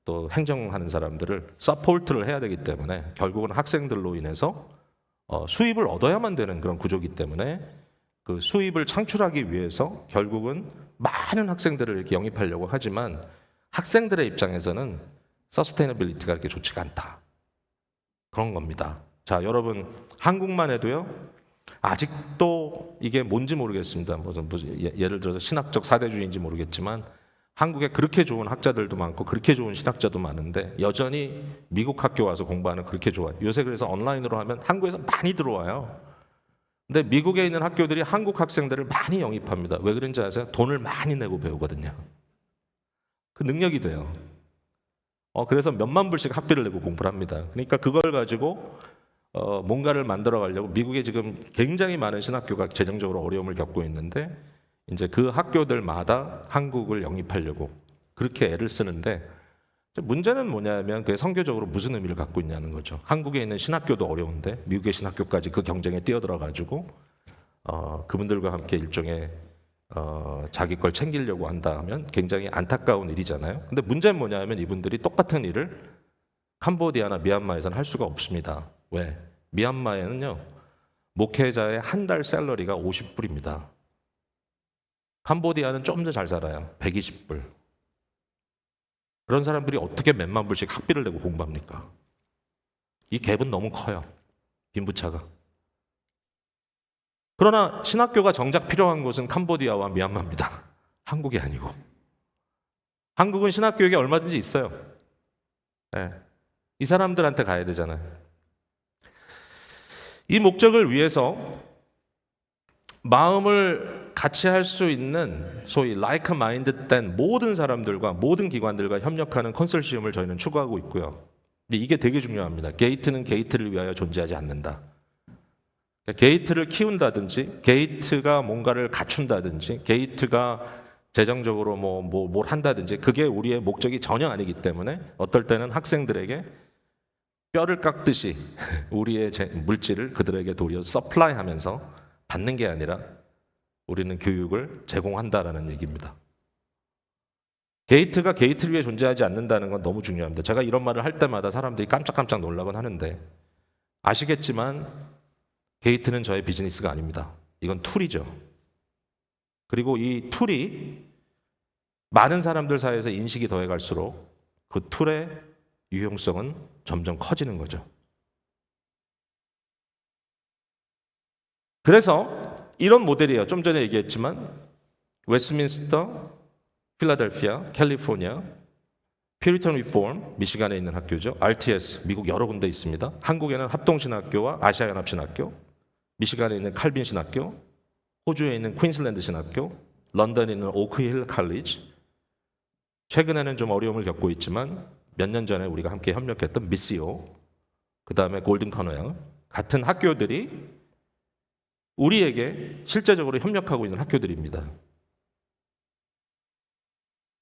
또 행정하는 사람들을 서포트를 해야 되기 때문에 결국은 학생들로 인해서 수입을 얻어야만 되는 그런 구조이기 때문에 그 수입을 창출하기 위해서 결국은 많은 학생들을 이렇게 영입하려고 하지만 학생들의 입장에서는 서스테이너빌리티가 그렇게 좋지가 않다. 그런 겁니다. 자, 여러분 한국만 해도요. 아직도 이게 뭔지 모르겠습니다. 무슨 예를 들어서 신학적 사대주의인지 모르겠지만 한국에 그렇게 좋은 학자들도 많고 그렇게 좋은 신학자도 많은데 여전히 미국 학교 와서 공부하는 그렇게 좋아요. 요새 그래서 온라인으로 하면 한국에서 많이 들어와요. 근데 미국에 있는 학교들이 한국 학생들을 많이 영입합니다. 왜 그런지 아세요? 돈을 많이 내고 배우거든요. 그 능력이 돼요. 그래서 몇만 불씩 학비를 내고 공부를 합니다. 그러니까 그걸 가지고 뭔가를 만들어 가려고 미국에 지금 굉장히 많은 신학교가 재정적으로 어려움을 겪고 있는데 이제 그 학교들마다 한국을 영입하려고 그렇게 애를 쓰는데 문제는 뭐냐면 그게 선교적으로 무슨 의미를 갖고 있냐는 거죠. 한국에 있는 신학교도 어려운데 미국의 신학교까지 그 경쟁에 뛰어들어 가지고 그분들과 함께 일종의 자기 걸 챙기려고 한다 하면 굉장히 안타까운 일이잖아요. 근데 문제는 뭐냐면 이분들이 똑같은 일을 캄보디아나 미얀마에서는 할 수가 없습니다. 왜? 미얀마에는요 목회자의 한 달 샐러리가 50불입니다. 캄보디아는 좀 더 잘 살아요. 120불. 그런 사람들이 어떻게 몇만 불씩 학비를 내고 공부합니까? 이 갭은 너무 커요. 빈부차가. 그러나 신학교가 정작 필요한 곳은 캄보디아와 미얀마입니다. 한국이 아니고. 한국은 신학교육이 얼마든지 있어요. 네. 이 사람들한테 가야 되잖아요. 이 목적을 위해서 마음을 같이 할 수 있는 소위 like-minded 된 모든 사람들과 모든 기관들과 협력하는 컨소시엄을 저희는 추구하고 있고요. 근데 이게 되게 중요합니다. 게이트는 게이트를 위하여 존재하지 않는다. 게이트를 키운다든지 게이트가 뭔가를 갖춘다든지 게이트가 재정적으로 뭘 한다든지 그게 우리의 목적이 전혀 아니기 때문에 어떨 때는 학생들에게 뼈를 깎듯이 우리의 물질을 그들에게 도리어 서플라이하면서 받는 게 아니라 우리는 교육을 제공한다라는 얘기입니다. 게이트가 게이트를 위해 존재하지 않는다는 건 너무 중요합니다. 제가 이런 말을 할 때마다 사람들이 깜짝깜짝 놀라곤 하는데 아시겠지만 게이트는 저의 비즈니스가 아닙니다. 이건 툴이죠. 그리고 이 툴이 많은 사람들 사이에서 인식이 더해갈수록 그 툴의 유용성은 점점 커지는 거죠. 그래서 이런 모델이에요. 좀 전에 얘기했지만 웨스트민스터, 필라델피아, 캘리포니아, 퓨리턴 리폼, 미시간에 있는 학교죠. RTS, 미국 여러 군데 있습니다. 한국에는 합동신학교와 아시아연합신학교, 미시간에 있는 칼빈 신학교, 호주에 있는 퀸슬랜드 신학교, 런던에 있는 오크힐 칼리지, 최근에는 좀 어려움을 겪고 있지만 몇 년 전에 우리가 함께 협력했던 미시오, 그 다음에 골든 커널 같은 학교들이 우리에게 실제적으로 협력하고 있는 학교들입니다.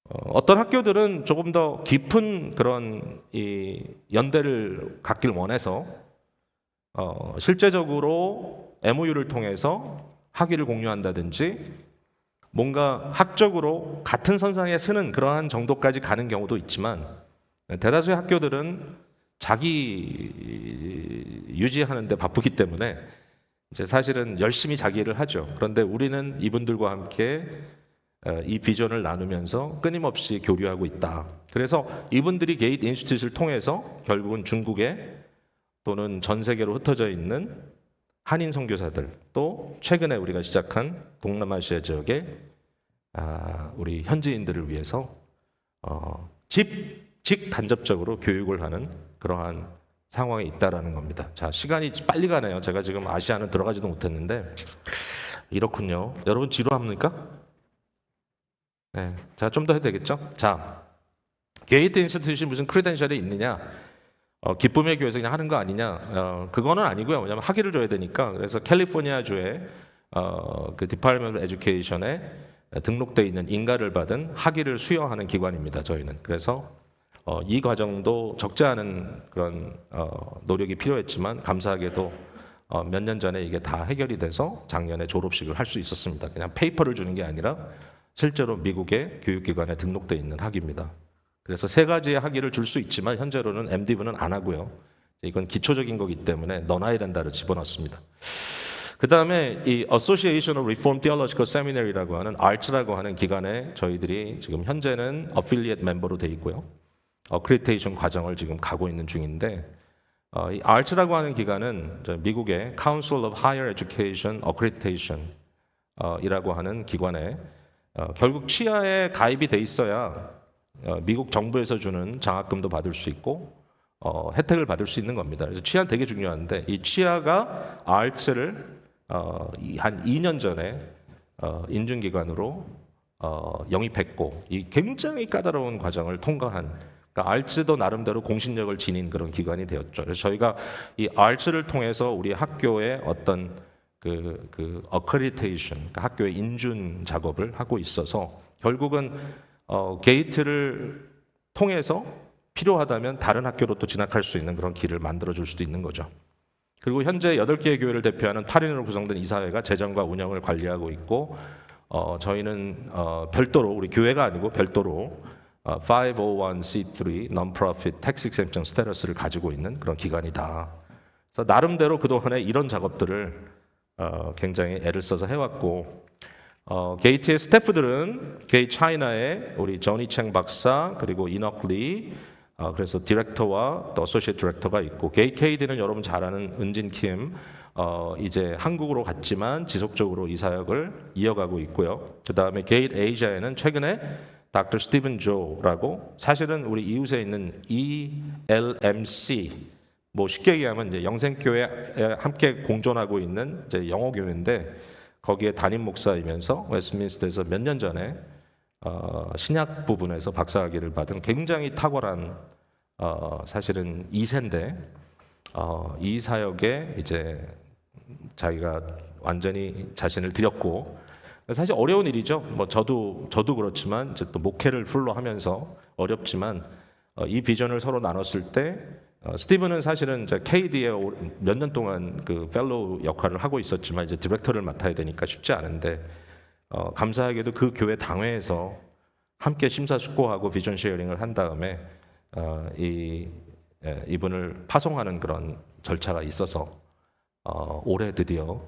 어떤 학교들은 조금 더 깊은 그런 이 연대를 갖길 원해서 실제적으로 MOU를 통해서 학위를 공유한다든지 뭔가 학적으로 같은 선상에 서는 그러한 정도까지 가는 경우도 있지만 대다수의 학교들은 자기 유지하는 데 바쁘기 때문에 이제 사실은 열심히 자기 일을 하죠. 그런데 우리는 이분들과 함께 이 비전을 나누면서 끊임없이 교류하고 있다. 그래서 이분들이 게이트 인스티튜트를 통해서 결국은 중국에 또는 전 세계로 흩어져 있는 한인 선교사들 또 최근에 우리가 시작한 동남아시아 지역의 우리 현지인들을 위해서 직간접적으로 교육을 하는 그러한 상황에 있다라는 겁니다. 자, 시간이 빨리 가네요. 제가 지금 아시아는 들어가지도 못했는데 이렇군요. 여러분 지루합니까? 네, 자, 좀 더 해도 되겠죠? 자, 게이트 인스티튜션이 무슨 크리덴셜이 있느냐? 기쁨의 교회에서 그냥 하는 거 아니냐? 그거는 아니고요. 왜냐하면 학위를 줘야 되니까. 그래서 캘리포니아주의 그 디파트먼트 에듀케이션에 등록되어 있는 인가를 받은 학위를 수여하는 기관입니다. 저희는. 그래서 이 과정도 적지 않은 그런 노력이 필요했지만 감사하게도 몇 년 전에 이게 다 해결이 돼서 작년에 졸업식을 할 수 있었습니다. 그냥 페이퍼를 주는 게 아니라 실제로 미국의 교육기관에 등록되어 있는 학위입니다. 그래서 세 가지의 학위를 줄 수 있지만 현재로는 MDiv는 안 하고요. 이건 기초적인 거기 때문에 넣어놔야 된다를 집어넣습니다. 그 다음에 이 Association of Reformed Theological Seminary라고 하는 ART라고 하는 기관에 저희들이 지금 현재는 어필리에이트 멤버로 돼 있고요. 어크리테이션 과정을 지금 가고 있는 중인데 이 ART라고 하는 기관은 미국의 Council of Higher Education Accreditation 이라고 하는 기관에 결국 치아에 가입이 돼 있어야 미국 정부에서 주는 장학금도 받을 수 있고 혜택을 받을 수 있는 겁니다. 그래서 치아 되게 중요한데 이 치아가 ART를 한 2년 전에 인증기관으로 영입했고 이 굉장히 까다로운 과정을 통과한 그러니까 알츠도 나름대로 공신력을 지닌 그런 기관이 되었죠. 그래서 저희가 이 알츠를 통해서 우리 학교의 어떤 그 어크리테이션, 그러니까 학교의 인준 작업을 하고 있어서 결국은 게이트를 통해서 필요하다면 다른 학교로 또 진학할 수 있는 그런 길을 만들어줄 수도 있는 거죠. 그리고 현재 8개의 교회를 대표하는 8인으로 구성된 이사회가 재정과 운영을 관리하고 있고 저희는 별도로 우리 교회가 아니고 별도로 501c3 Non-Profit Tax Exemption 스테러스를 가지고 있는 그런 기관이다. 그래서 나름대로 그동안에 이런 작업들을 굉장히 애를 써서 해왔고 게이트의 스태프들은 게이트 차이나의 우리 조니 챙 박사 그리고 이넉 리 그래서 디렉터와 또 어소시에이트 디렉터가 있고 게이트 KD는 여러분 잘 아는 은진 킴 이제 한국으로 갔지만 지속적으로 이 사역을 이어가고 있고요. 그 다음에 게이트 에이시아에는 최근에 닥터 스티븐 조라고 사실은 우리 이웃에 있는 ELMC 뭐 쉽게 얘기하면 이제 영생교회에 함께 공존하고 있는 이제 영어교회인데 거기에 담임 목사이면서 웨스트민스터에서 몇 년 전에 신약 부분에서 박사학위를 받은 굉장히 탁월한 사실은 2세인데 이 사역에 이제 자기가 완전히 자신을 들였고 사실 어려운 일이죠. 뭐 저도 그렇지만 이제 또 목회를 풀로 하면서 어렵지만 이 비전을 서로 나눴을 때 스티븐은 사실은 이제 KD에 몇 년 동안 그 펠로우 역할을 하고 있었지만 이제 디렉터를 맡아야 되니까 쉽지 않은데 감사하게도 그 교회 당회에서 함께 심사숙고하고 비전 쉐어링을 한 다음에 이분을 파송하는 그런 절차가 있어서 올해 드디어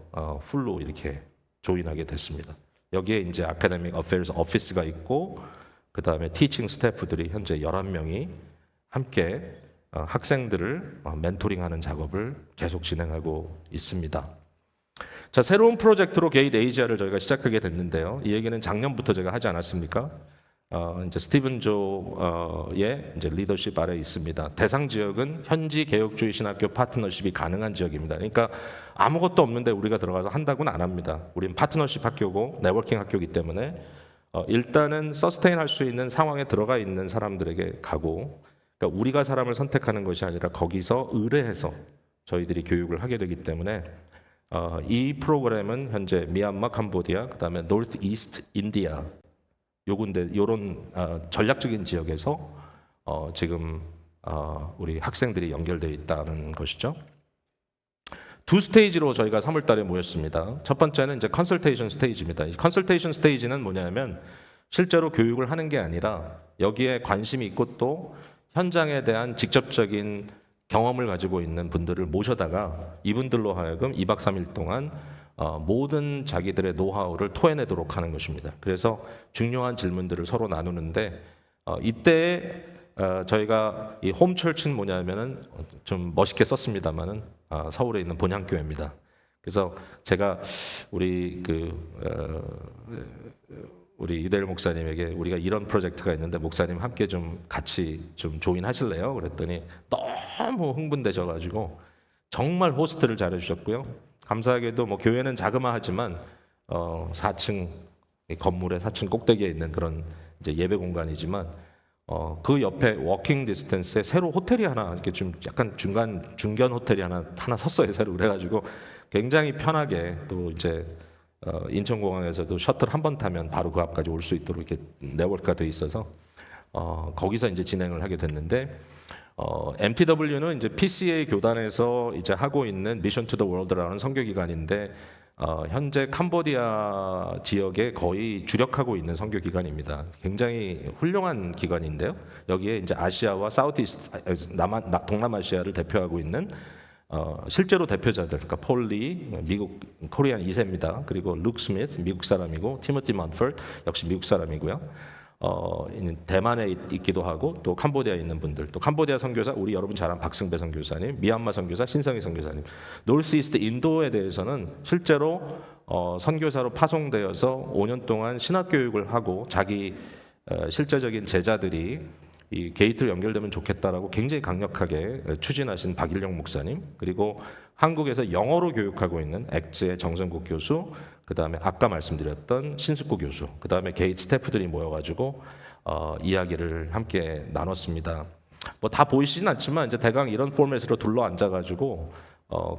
풀로 이렇게 조인하게 됐습니다. 여기에 이제 아카데믹 어페어스 오피스가 있고 그 다음에 티칭 스태프들이 현재 11명이 함께 학생들을 멘토링하는 작업을 계속 진행하고 있습니다. 자, 새로운 프로젝트로 게이트 에이지아를 저희가 시작하게 됐는데요. 이 얘기는 작년부터 제가 하지 않았습니까? 이제 스티븐 조의 이제 리더십 아래 있습니다. 대상 지역은 현지 개혁주의 신학교 파트너십이 가능한 지역입니다. 그러니까 아무것도 없는데 우리가 들어가서 한다고는 안 합니다. 우리는 파트너십 학교고 네트워킹 학교이기 때문에 일단은 서스테인 할 수 있는 상황에 들어가 있는 사람들에게 가고 그러니까 우리가 사람을 선택하는 것이 아니라 거기서 의뢰해서 저희들이 교육을 하게 되기 때문에 이 프로그램은 현재 미얀마, 캄보디아, 그다음에 노스 이스트 인디아 요런 전략적인 지역에서 지금 우리 학생들이 연결되어 있다는 것이죠. 두 스테이지로 저희가 3월 달에 모였습니다. 첫 번째는 이제 컨설테이션 스테이지입니다. 이 컨설테이션 스테이지는 뭐냐면 실제로 교육을 하는 게 아니라 여기에 관심이 있고 또 현장에 대한 직접적인 경험을 가지고 있는 분들을 모셔다가 이분들로 하여금 2박 3일 동안 모든 자기들의 노하우를 토해내도록 하는 것입니다. 그래서 중요한 질문들을 서로 나누는데 이때 저희가 이 홈철치는 뭐냐면은 좀 멋있게 썼습니다만은 서울에 있는 본향교회입니다. 그래서 제가 우리 우리 유대일 목사님에게 우리가 이런 프로젝트가 있는데 목사님 함께 좀 같이 좀 조인하실래요? 그랬더니 너무 흥분되셔가지고 정말 호스트를 잘해주셨고요. 감사하게도 뭐 교회는 자그마하지만 4층 건물의 4층 꼭대기에 있는 그런 이제 예배 공간이지만 그 옆에 워킹 디스턴스에 새로 호텔이 하나 이렇게 좀 약간 중견 호텔이 하나 섰어요 새로. 그래가지고 굉장히 편하게 또 이제 인천공항에서도 셔틀 한 번 타면 바로 그 앞까지 올 수 있도록 이렇게 네트워크가 돼 있어서 거기서 이제 진행을 하게 됐는데 MTW는 이제 PCA 교단에서 이제 하고 있는 미션 투 더 월드라는 선교 기관인데 현재 캄보디아 지역에 거의 주력하고 있는 선교 기관입니다. 굉장히 훌륭한 기관인데요. 여기에 이제 아시아와 사우스이스트 동남아시아를 대표하고 있는 실제로 대표자들, 그러니까 폴리 미국 코리안 2세입니다. 그리고 룩 스미스 미국 사람이고 티모티 먼퍼드 역시 미국 사람이고요. 대만에 있기도 하고 또 캄보디아에 있는 분들, 또 캄보디아 선교사 우리 여러분 잘 아는 박승배 선교사님, 미얀마 선교사 신성희 선교사님, 노스이스트 인도에 대해서는 실제로 선교사로 파송되어서 5년 동안 신학 교육을 하고 자기 실제적인 제자들이 이 게이트로 연결되면 좋겠다라고 굉장히 강력하게 추진하신 박일영 목사님, 그리고 한국에서 영어로 교육하고 있는 엑즈의 정성국 교수, 그 다음에 아까 말씀드렸던 신숙구 교수, 그 다음에 게이트 스태프들이 모여가지고 이야기를 함께 나눴습니다. 뭐 다 보이시진 않지만 이제 대강 이런 포맷으로 둘러 앉아가지고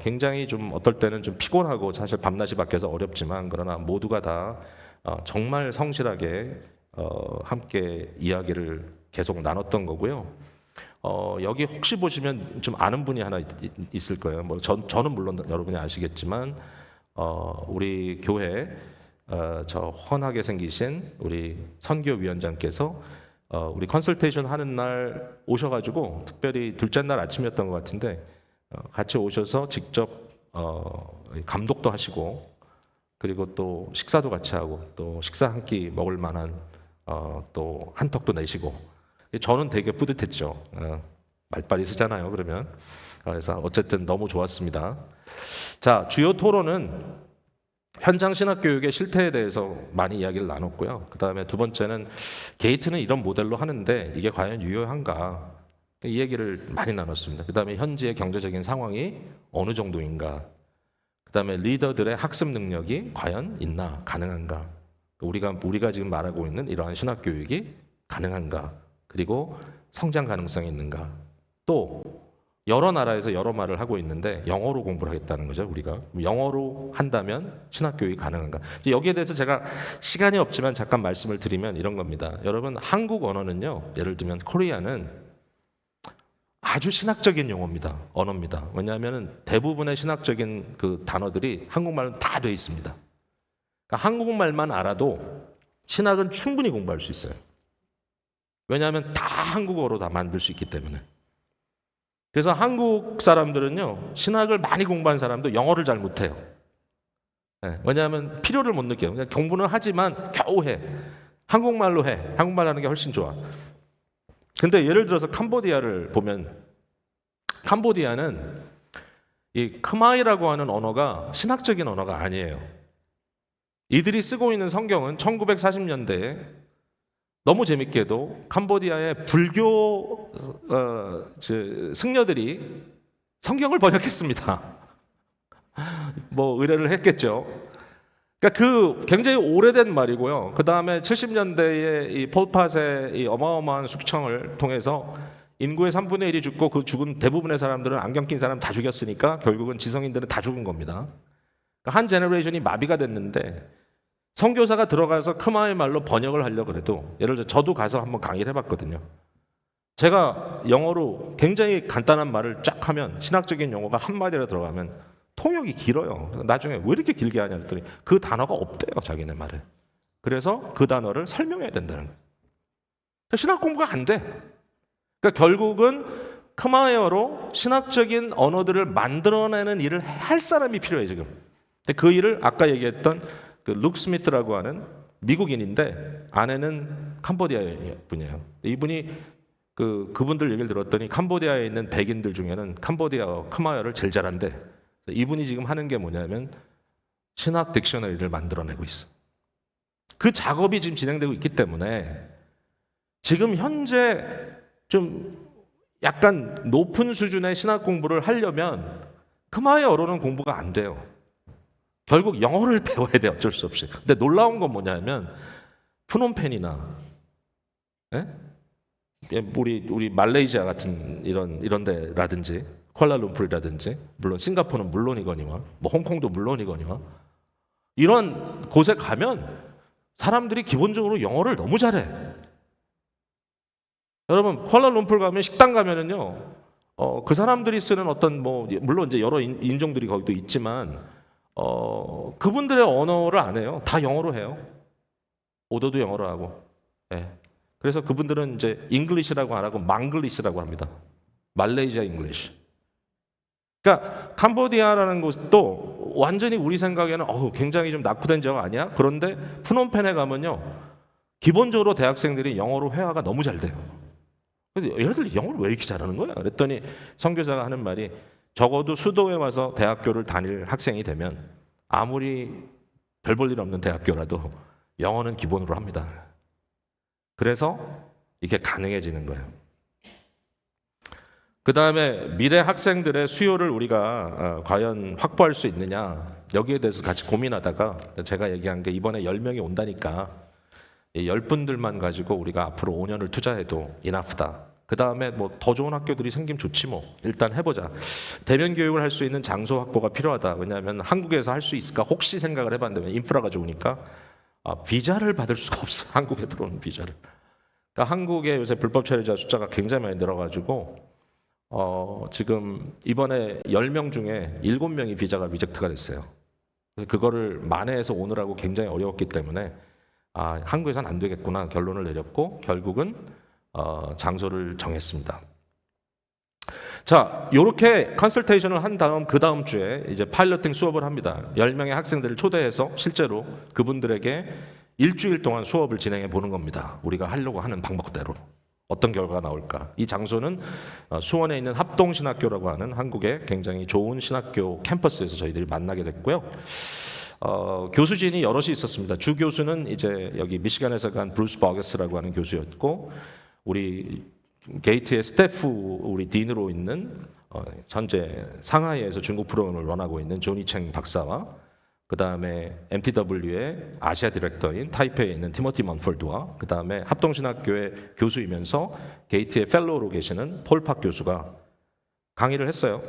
굉장히 좀 어떨 때는 좀 피곤하고 사실 밤낮이 바뀌어서 어렵지만 그러나 모두가 다 정말 성실하게 함께 이야기를 계속 나눴던 거고요. 여기 혹시 보시면 좀 아는 분이 하나 있을 거예요. 뭐 저는 물론 여러분이 아시겠지만 우리 교회 저 훤하게 생기신 우리 선교위원장께서 우리 컨설테이션 하는 날 오셔가지고 특별히 둘째 날 아침이었던 것 같은데 같이 오셔서 직접 감독도 하시고 그리고 또 식사도 같이 하고 또 식사 한 끼 먹을 만한 또 한턱도 내시고 저는 되게 뿌듯했죠. 말빨이 쓰잖아요. 그러면 그래서 어쨌든 너무 좋았습니다. 자, 주요 토론은 현장 신학 교육의 실태에 대해서 많이 이야기를 나눴고요. 그 다음에 두 번째는 게이트는 이런 모델로 하는데 이게 과연 유효한가 이 얘기를 많이 나눴습니다. 그 다음에 현지의 경제적인 상황이 어느 정도인가, 그 다음에 리더들의 학습 능력이 과연 있나 가능한가, 우리가 지금 말하고 있는 이러한 신학 교육이 가능한가, 그리고 성장 가능성이 있는가. 또 여러 나라에서 여러 말을 하고 있는데 영어로 공부를 하겠다는 거죠. 우리가 영어로 한다면 신학 교육이 가능한가. 여기에 대해서 제가 시간이 없지만 잠깐 말씀을 드리면 이런 겁니다. 여러분, 한국 언어는요, 예를 들면 코리아는 아주 신학적인 용어입니다. 언어입니다. 왜냐하면 대부분의 신학적인 그 단어들이 한국말은 다 돼 있습니다. 그러니까 한국말만 알아도 신학은 충분히 공부할 수 있어요. 왜냐하면 다 한국어로 다 만들 수 있기 때문에. 그래서 한국 사람들은요, 신학을 많이 공부한 사람도 영어를 잘 못해요. 네, 왜냐하면 필요를 못 느껴요. 그냥 공부는 하지만 겨우 해. 한국말로 해. 한국말 하는 게 훨씬 좋아. 근데 예를 들어서 캄보디아를 보면 캄보디아는 이 khmer이라고 하는 언어가 신학적인 언어가 아니에요. 이들이 쓰고 있는 성경은 1940년대에 너무 재밌게도 캄보디아의 불교 승려들이 성경을 번역했습니다. 뭐 의뢰를 했겠죠. 그러니까 그 굉장히 오래된 말이고요. 그 다음에 70년대에 이 폴팟의 이 어마어마한 숙청을 통해서 인구의 3분의 1이 죽고 그 죽은 대부분의 사람들은 안경 낀 사람 다 죽였으니까 결국은 지성인들은 다 죽은 겁니다. 그러니까 한 제너레이션이 마비가 됐는데 선교사가 들어가서 크마의 말로 번역을 하려고 그래도 예를 들어 저도 가서 한번 강의를 해봤거든요. 제가 영어로 굉장히 간단한 말을 쫙 하면 신학적인 용어가 한마디로 들어가면 통역이 길어요. 나중에 왜 이렇게 길게 하냐 그랬더니 그 단어가 없대요. 자기네 말에. 그래서 그 단어를 설명해야 된다는 거예요. 신학 공부가 안 돼. 그러니까 결국은 크마에어로 신학적인 언어들을 만들어내는 일을 할 사람이 필요해 지금. 근데 그 일을 아까 얘기했던 그 룩 스미스라고 하는 미국인인데 아내는 캄보디아 분이에요. 이분이 그분들 얘기를 들었더니 캄보디아에 있는 백인들 중에는 캄보디아어 크마어를 제일 잘한대. 이분이 지금 하는 게 뭐냐면 신학 딕셔너리를 만들어내고 있어. 그 작업이 지금 진행되고 있기 때문에 지금 현재 좀 약간 높은 수준의 신학 공부를 하려면 크마어로는 공부가 안 돼요. 결국 영어를 배워야 돼, 어쩔 수 없이. 근데 놀라운 건 뭐냐면 프놈펜이나 우리 말레이시아 같은 이런 데라든지 쿠알라룸푸르라든지 물론 싱가포르는 물론이거니와 뭐 홍콩도 물론이거니와 이런 곳에 가면 사람들이 기본적으로 영어를 너무 잘해. 여러분 쿠알라룸푸르 가면 식당 가면은요 그 사람들이 쓰는 어떤 뭐 물론 이제 여러 인종들이 거기도 있지만 그분들의 언어를 안 해요. 다 영어로 해요. 오더도 영어로 하고. 네. 그래서 그분들은 이제 잉글리시라고 안 하고 망글리시라고 합니다. 말레이시아 잉글리시. 그러니까 캄보디아라는 곳도 완전히 우리 생각에는 굉장히 좀 낙후된 지역 아니야? 그런데 프놈펜에 가면요 기본적으로 대학생들이 영어로 회화가 너무 잘 돼요. 그래서 얘네들 영어를 왜 이렇게 잘하는 거야? 그랬더니 선교사가 하는 말이 적어도 수도에 와서 대학교를 다닐 학생이 되면 아무리 별 볼 일 없는 대학교라도 영어는 기본으로 합니다. 그래서 이게 가능해지는 거예요. 그 다음에 미래 학생들의 수요를 우리가 과연 확보할 수 있느냐 여기에 대해서 같이 고민하다가 제가 얘기한 게 이번에 10명이 온다니까 이 10분들만 가지고 우리가 앞으로 5년을 투자해도 이나프다. 그 다음에 뭐 더 좋은 학교들이 생기면 좋지 뭐. 일단 해보자. 대면 교육을 할 수 있는 장소 확보가 필요하다. 왜냐하면 한국에서 할 수 있을까 혹시 생각을 해봤는데 인프라가 좋으니까 비자를 받을 수가 없어. 한국에 들어오는 비자를. 그러니까 한국에 요새 불법 체류자 숫자가 굉장히 많이 늘어가지고 지금 이번에 10명 중에 7명이 비자가 리젝트가 됐어요. 그래서 그거를 만회해서 오느라고 굉장히 어려웠기 때문에 한국에서는 안 되겠구나 결론을 내렸고 결국은 장소를 정했습니다. 자, 이렇게 컨설테이션을 한 다음 그 다음 주에 이제 파일럿팅 수업을 합니다. 10명의 학생들을 초대해서 실제로 그분들에게 일주일 동안 수업을 진행해 보는 겁니다. 우리가 하려고 하는 방법대로 어떤 결과가 나올까. 이 장소는 수원에 있는 합동신학교라고 하는 한국의 굉장히 좋은 신학교 캠퍼스에서 저희들이 만나게 됐고요. 교수진이 여럿이 있었습니다. 주 교수는 이제 여기 미시간에서 간 브루스 버거스라고 하는 교수였고, 우리 게이트의 스태프 우리 딘으로 있는 현재 상하이에서 중국 프로그램을 런하고 있는 조니 챙 박사와 그 다음에 MTW의 아시아 디렉터인 타이페이에 있는 티모티 먼폴드와 그 다음에 합동신학교의 교수이면서 게이트의 펠로우로 계시는 폴팍 교수가 강의를 했어요.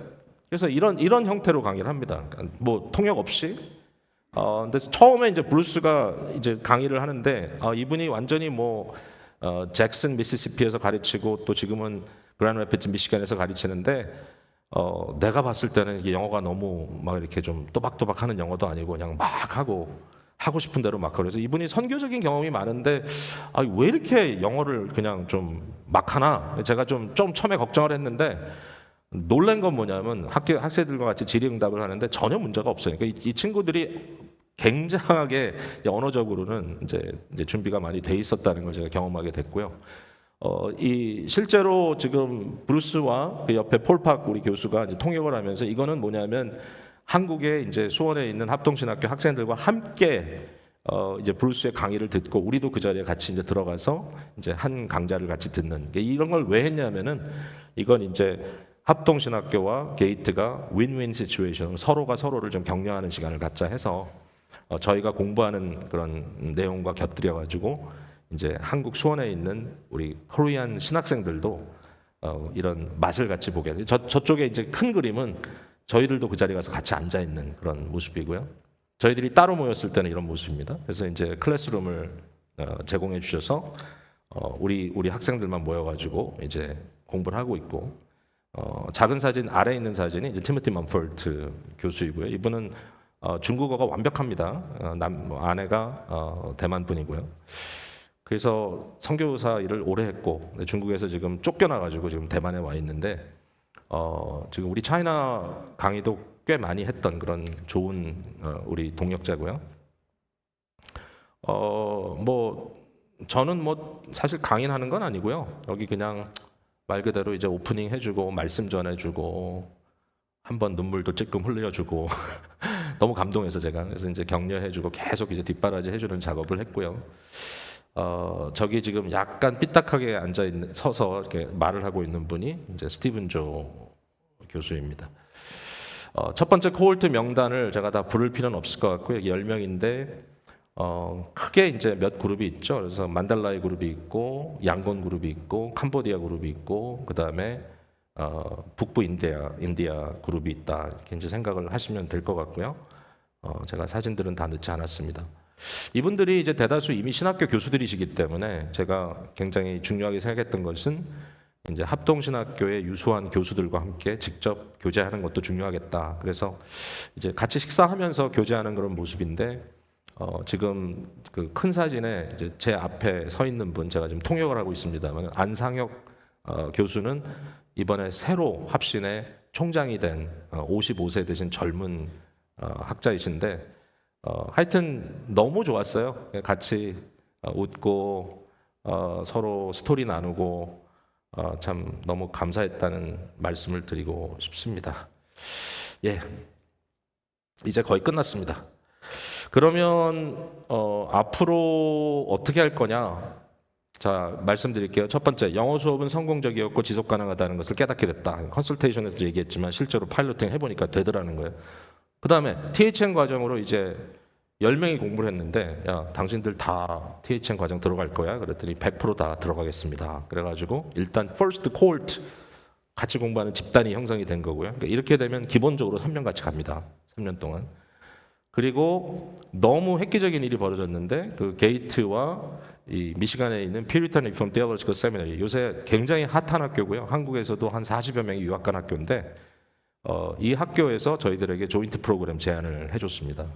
그래서 이런 형태로 강의를 합니다. 뭐 통역 없이. 근데 처음에 이제 브루스가 이제 강의를 하는데 이분이 완전히 뭐 잭슨 미시시피에서 가르치고 또 지금은 그랜드 래피드 미시간에서 가르치는데 내가 봤을 때는 이게 영어가 너무 막 이렇게 좀 또박또박하는 영어도 아니고 그냥 막 하고 싶은 대로 막 그래서 이분이 선교적인 경험이 많은데 왜 이렇게 영어를 그냥 좀 막 하나 제가 좀 처음에 걱정을 했는데 놀란 건 뭐냐면 학생들과 같이 질의응답을 하는데 전혀 문제가 없어요. 그러니까 이 친구들이 굉장하게 언어적으로는 이제 준비가 많이 돼 있었다는 걸 제가 경험하게 됐고요. 이 실제로 지금 브루스와 그 옆에 폴팍 우리 교수가 이제 통역을 하면서 이거는 뭐냐면 한국에 이제 수원에 있는 합동신학교 학생들과 함께 이제 브루스의 강의를 듣고 우리도 그 자리에 같이 이제 들어가서 이제 한 강좌를 같이 듣는 이런 걸 왜 했냐면은 이건 이제 합동신학교와 게이트가 윈윈 시츄에이션 서로가 서로를 좀 격려하는 시간을 갖자 해서 저희가 공부하는 그런 내용과 곁들여 가지고 이제 한국 수원에 있는 우리 코리안 신학생들도 이런 맛을 같이 보게 돼요. 저쪽에 이제 큰 그림은 저희들도 그 자리에 가서 같이 앉아 있는 그런 모습이고요. 저희들이 따로 모였을 때는 이런 모습입니다. 그래서 이제 클래스룸을 제공해 주셔서 우리 학생들만 모여가지고 이제 공부를 하고 있고 작은 사진 아래에 있는 사진이 이제 티모티 먼폴트 교수이고요. 이분은 중국어가 완벽합니다. 아내가 대만 분이고요. 그래서 선교사 일을 오래 했고 중국에서 지금 쫓겨나가지고 지금 대만에 와 있는데 지금 우리 차이나 강의도 꽤 많이 했던 그런 좋은 우리 동역자고요. 뭐 저는 뭐 사실 강의하는 건 아니고요. 여기 그냥 말 그대로 이제 오프닝 해주고 말씀 전해주고 한번 눈물도 찔끔 흘려주고 너무 감동해서 제가 그래서 이제 격려해주고 계속 이제 뒷바라지 해주는 작업을 했고요. 저기 지금 약간 삐딱하게 서서 이렇게 말을 하고 있는 분이 이제 스티븐 조 교수입니다. 첫 번째 코홀트 명단을 제가 다 부를 필요는 없을 것 같고요. 여기 10명인데 크게 이제 몇 그룹이 있죠. 그래서 만달라이 그룹이 있고 양곤 그룹이 있고 캄보디아 그룹이 있고 그 다음에 북부 인디아 그룹이 있다 이렇게 이제 생각을 하시면 될 것 같고요. 제가 사진들은 다 넣지 않았습니다. 이분들이 이제 대다수 이미 신학교 교수들이시기 때문에 제가 굉장히 중요하게 생각했던 것은 이제 합동신학교의 유수한 교수들과 함께 직접 교제하는 것도 중요하겠다. 그래서 이제 같이 식사하면서 교제하는 그런 모습인데 지금 그 큰 사진에 이제 제 앞에 서 있는 분 제가 지금 통역을 하고 있습니다만 안상혁 교수는 이번에 새로 합신의 총장이 된 55세 되신 젊은 학자이신데 하여튼 너무 좋았어요. 같이 웃고 서로 스토리 나누고 참 너무 감사했다는 말씀을 드리고 싶습니다. 예, 이제 거의 끝났습니다. 그러면 앞으로 어떻게 할 거냐? 자, 말씀드릴게요. 첫 번째, 영어 수업은 성공적이었고 지속 가능하다는 것을 깨닫게 됐다. 컨설테이션에서 얘기했지만 실제로 파일로팅 해보니까 되더라는 거예요. 그 다음에 THN 과정으로 이제 10명이 공부를 했는데 야 당신들 다 THN 과정 들어갈 거야? 그랬더니 100%다 들어가겠습니다. 그래가지고 일단 first cohort 같이 공부하는 집단이 형성이 된 거고요. 그러니까 이렇게 되면 기본적으로 3년 같이 갑니다. 3년 동안. 그리고 너무 획기적인 일이 벌어졌는데 그 게이트와 이 미시간에 있는 Puritan Reformed Theological Seminary 요새 굉장히 핫한 학교고요. 한국에서도 한 40여 명이 유학 간 학교인데 이 학교에서 저희들에게 조인트 프로그램 제안을 해줬습니다.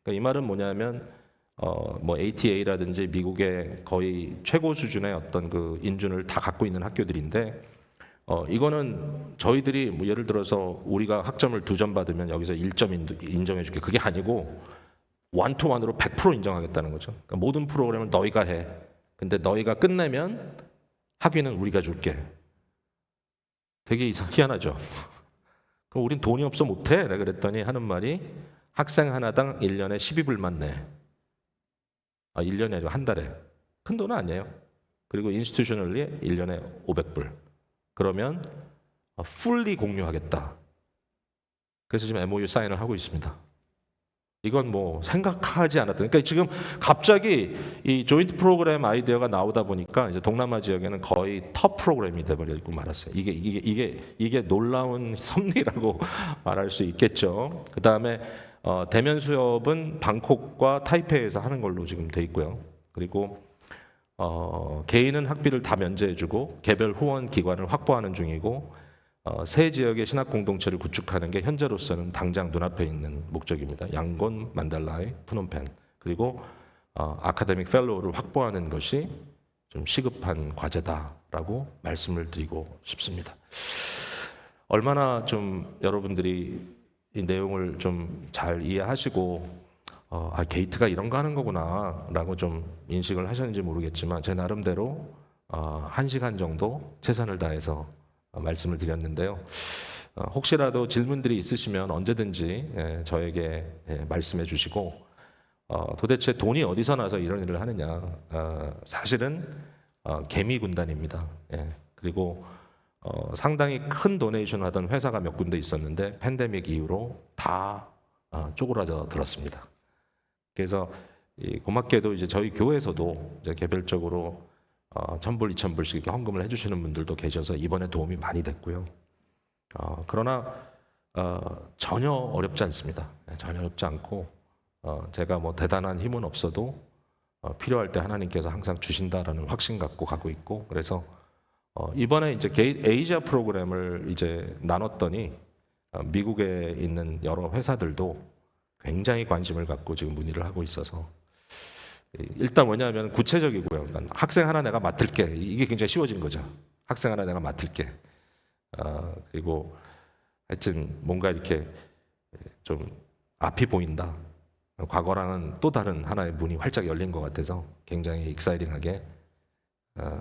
그러니까 이 말은 뭐냐면 뭐 ATA라든지 미국의 거의 최고 수준의 어떤 그 인준을 다 갖고 있는 학교들인데 이거는 저희들이 뭐 예를 들어서 우리가 학점을 2점 받으면 여기서 1점 인정해 줄게 그게 아니고 원투원으로 100% 인정하겠다는 거죠. 그러니까 모든 프로그램을 너희가 해. 근데 너희가 끝내면 학위는 우리가 줄게. 되게 희한하죠. 그럼 우린 돈이 없어 못해. 내가 그랬더니 하는 말이 학생 하나당 1년에 12불만 내. 1년이 아니고 한 달에. 큰 돈은 아니에요. 그리고 인스티튜셔널리 1년에 500불. 그러면 풀리 공유하겠다. 그래서 지금 MOU 사인을 하고 있습니다. 이건 뭐 생각하지 않았던. 그러니까 지금 갑자기 이 조인트 프로그램 아이디어가 나오다 보니까 이제 동남아 지역에는 거의 톱 프로그램이 돼버리고 말았어요. 이게 놀라운 섭리라고 말할 수 있겠죠. 그 다음에 대면 수업은 방콕과 타이페이에서 하는 걸로 지금 돼 있고요. 그리고 개인은 학비를 다 면제해주고 개별 후원 기관을 확보하는 중이고 세 지역의 신학 공동체를 구축하는 게 현재로서는 당장 눈앞에 있는 목적입니다. 양곤, 만달라이, 푸놈펜 그리고 아카데믹 펠로우를 확보하는 것이 좀 시급한 과제다라고 말씀을 드리고 싶습니다. 얼마나 좀 여러분들이 이 내용을 좀 잘 이해하시고 게이트가 이런 거 하는 거구나라고 좀 인식을 하셨는지 모르겠지만 제 나름대로 1시간 정도 최선을 다해서 말씀을 드렸는데요. 혹시라도 질문들이 있으시면 언제든지 저에게 말씀해 주시고 도대체 돈이 어디서 나서 이런 일을 하느냐 사실은 개미 군단입니다. 그리고 상당히 큰 도네이션 하던 회사가 몇 군데 있었는데 팬데믹 이후로 다 쪼그라져 들었습니다. 그래서 고맙게도 이제 저희 교회에서도 이제 개별적으로 1,000불, 2,000불씩 이렇게 헌금을 해주시는 분들도 계셔서 이번에 도움이 많이 됐고요. 그러나 전혀 어렵지 않습니다. 전혀 어렵지 않고 제가 뭐 대단한 힘은 없어도 필요할 때 하나님께서 항상 주신다라는 확신 갖고 가고 있고 그래서 이번에 이제 에이지아 프로그램을 이제 나눴더니 미국에 있는 여러 회사들도 굉장히 관심을 갖고 지금 문의를 하고 있어서 일단 뭐냐면 구체적이고요. 그러니까 학생 하나 내가 맡을게. 이게 굉장히 쉬워진 거죠. 학생 하나 내가 맡을게. 그리고 하여튼 뭔가 이렇게 좀 앞이 보인다. 과거랑은 또 다른 하나의 문이 활짝 열린 것 같아서 굉장히 익사이팅하게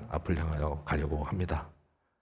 앞을 향하여 가려고 합니다.